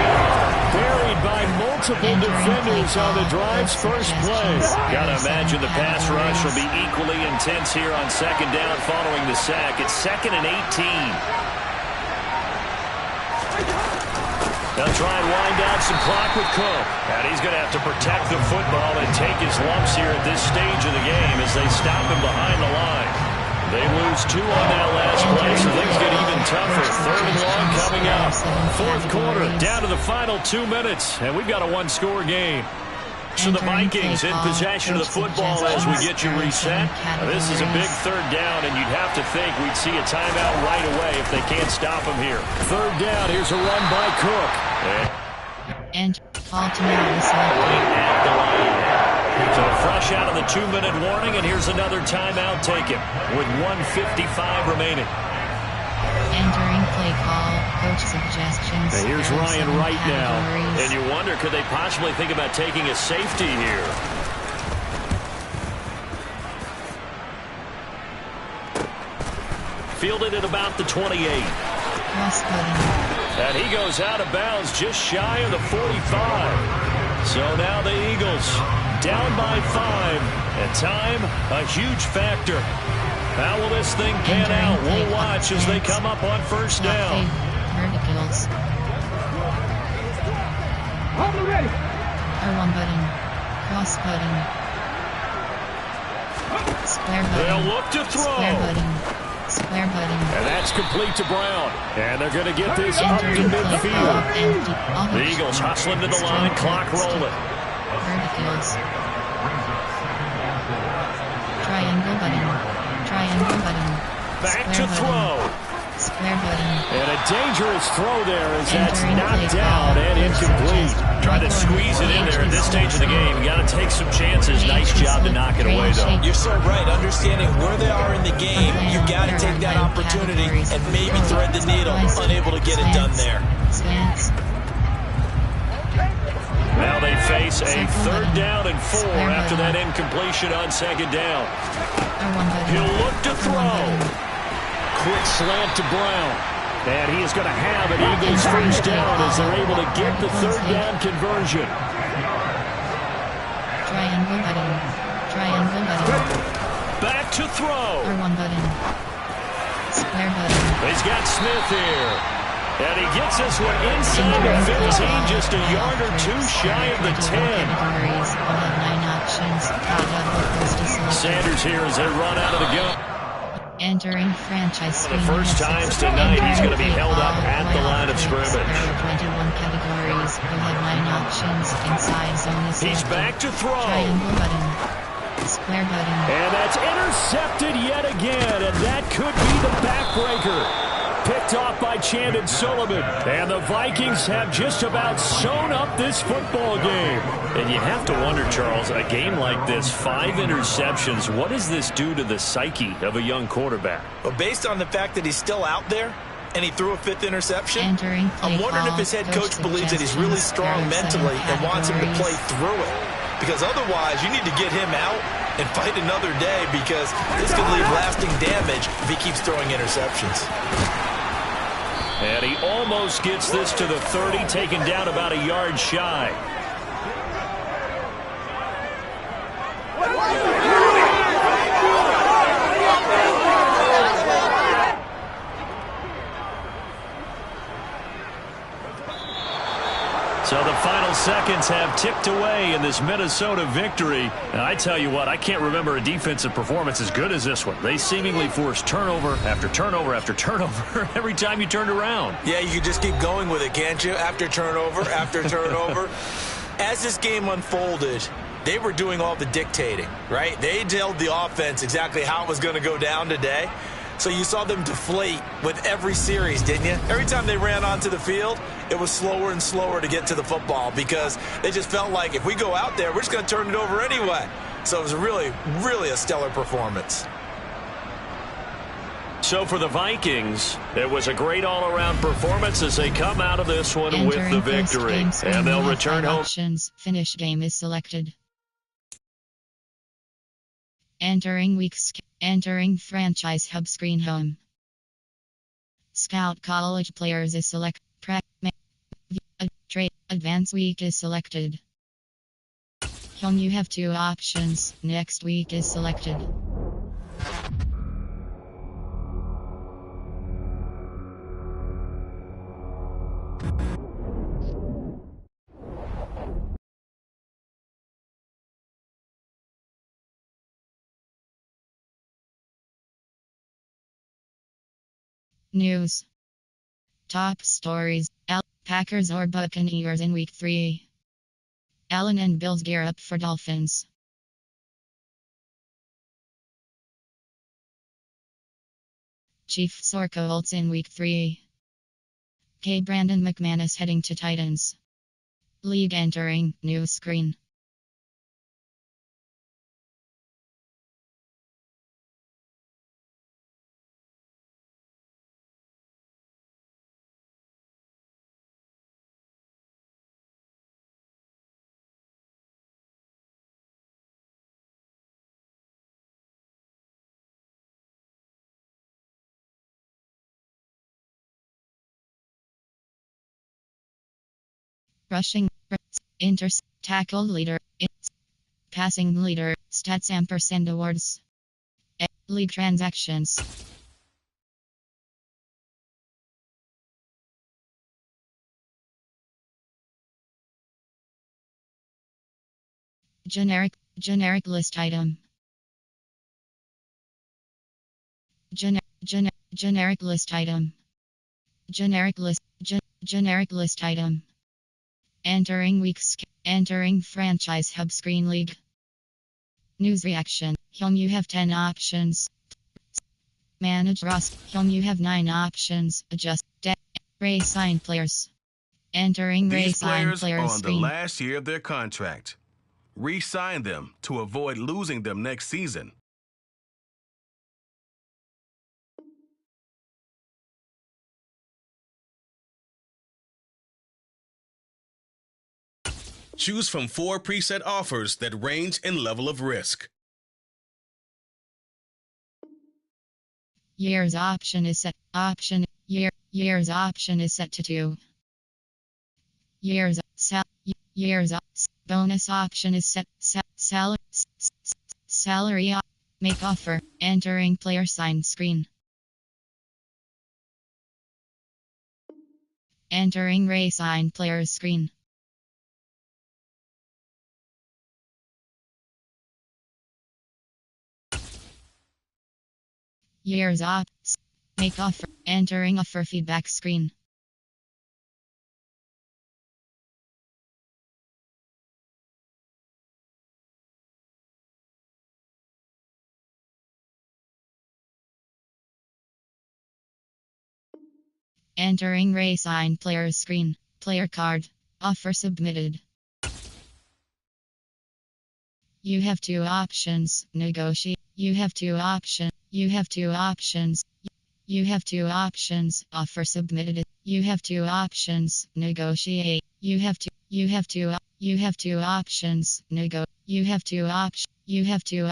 Buried by multiple defenders on the drive's first play. Gotta imagine the pass rush will be equally intense here on second down following the sack. It's 2nd and 18. They'll try and wind down some clock with Cook. And he's going to have to protect the football and take his lumps here at this stage of the game as they stop him behind the line. They lose 2 on that last play, so things get even tougher. 3rd and long coming up. Fourth quarter, down to the final 2 minutes, and we've got a 1-score game. So the Vikings in possession of the football as we get you reset. This is a big 3rd down, and you'd have to think we'd see a timeout right away if they can't stop him here. 3rd down, here's a run by Cook.
And ultimately selected.
At the line. So fresh out of the 2-minute warning, and here's another timeout taken with 1:55 remaining.
Entering play call, coach suggestions.
And here's Ryan Wright now. And you wonder, could they possibly think about taking a safety here? Fielded at about the 28.
Cross button.
And he goes out of bounds just shy of the 45. So now the Eagles down by 5. At time, a huge factor. How will this thing pan out? We'll watch as they come up on first down.
Verticals. R1 button. Cross button. Square button.
They'll look to throw.
Square button. Square button.
And that's complete to Brown. And they're going to get this up to midfield. The Eagles hustling to the line, clock rolling.
Verticals. Triangle button. Triangle button.
Back to throw.
Square button.
And a dangerous throw there as that's knocked down and incomplete.
Trying to squeeze it in there at this stage of the game. You got to take some chances. Nice job to knock it away, though.
You're so right. Understanding where they are in the game, you got to take that opportunity and maybe thread the needle. Unable to get it done there.
Now they face a 3rd down and 4 after that incompletion on 2nd down. He'll look to throw. Quick slant to Brown. And he is going to have an Eagles first down as they're able to get the 3rd down conversion.
Triangle button. Triangle button.
Back to throw.
R1 button. Square button.
He's got Smith here. And he gets this one inside the 15, just a yard or 2 shy of the 10. Sanders here as they run out of the gun.
Entering franchise.
For the first times tonight, he's going to be held up at the line of scrimmage.
There are 21 categories. We have 9 options. Inside zone is
He's back to throw.
Triangle button. Square button.
And that's intercepted yet again. And that could be the backbreaker. Picked off by Chandon Sullivan. And the Vikings have just about sewn up this football game. And you have to wonder, Charles, a game like this, 5 interceptions, what does this do to the psyche of a young quarterback?
Well, based on the fact that he's still out there and he threw a 5th interception, I'm wondering if his head coach believes that he's really strong mentally and wants him to play through it. Because otherwise, you need to get him out and fight another day, because this could leave lasting damage if he keeps throwing interceptions.
And he almost gets this to the 30, taken down about a yard shy. So the final seconds have ticked away in this Minnesota victory. And I tell you what, I can't remember a defensive performance as good as this one. They seemingly forced turnover after turnover after turnover every time you turned around.
Yeah, you can just keep going with it, can't you? After turnover, after turnover. As this game unfolded, they were doing all the dictating, right? They told the offense exactly how it was going to go down today. So you saw them deflate with every series, didn't you? Every time they ran onto the field, it was slower and slower to get to the football, because they just felt like if we go out there, we're just going to turn it over anyway. So it was really, really a stellar performance.
So for the Vikings, it was a great all-around performance as they come out of this one with the victory. And they'll return home.
Finish game is selected. Entering franchise hub screen home. Scout college players is select. Trade advance week is selected. Home you have 2 options. Next week is selected. News. Top stories. Packers or Buccaneers in Week 3. Allen and Bills gear up for Dolphins. Chiefs or Colts in Week 3. Brandon McManus heading to Titans. League entering new screen. Rushing tackle leader, passing leader, stats ampersand awards, league transactions, generic list item, generic list item, generic list item, entering franchise hub screen league, news reaction, you have 10 options, manage roster, you have 9 options, adjust, reassign players, entering
These
reassign
players are
players
on the
screen,
last year of their contract. Re-sign them to avoid losing them next season. Choose from 4 preset offers that range in level of risk.
year's option is set, year's option is set to 2. Year's bonus option is set, salary, make offer, entering player sign screen, entering reassign players screen, year's op, make offer, entering offer feedback screen, entering reassign players screen, player card, offer submitted. You have 2 options, negotiate. You have 2 options. You have 2 options. You have 2 options, offer submitted. You have 2 options, negotiate. You have 2 you have 2 you have 2 options, you have 2 options. You have 2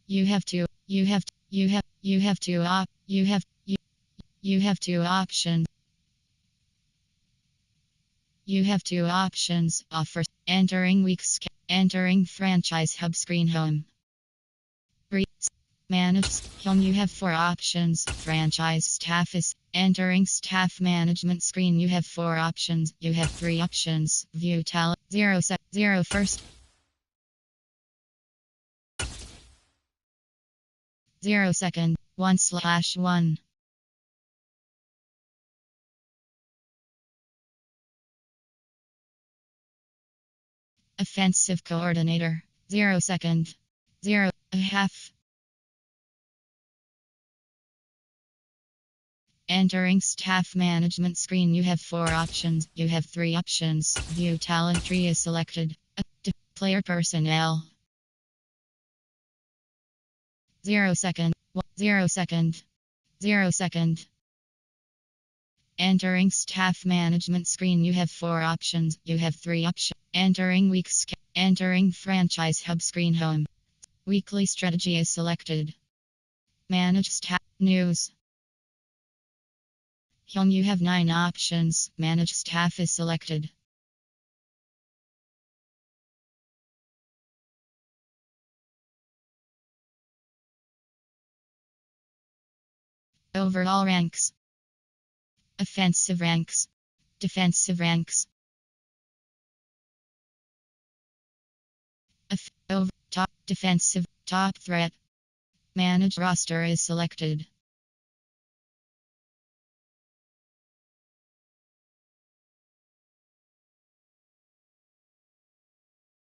you have 2 you have 2 you have 2 options. You have 2 options, offers, entering franchise hub screen home. Manage, you have 4 options, franchise staff is, entering staff management screen you have 4 options, you have 3 options, view talent, 0 first, 0 second, 1/1. Offensive coordinator, 0 second, 0 a half. Entering staff management screen you have 4 options, you have 3 options, view talent tree is selected, player personnel, 0 second, 0 second, 0 second. Entering staff management screen you have 4 options, you have 3 options, entering franchise hub screen home, weekly strategy is selected, manage staff, news. You have 9 options, manage staff is selected. Overall ranks, offensive ranks, defensive ranks, top defensive, top threat, manage roster is selected.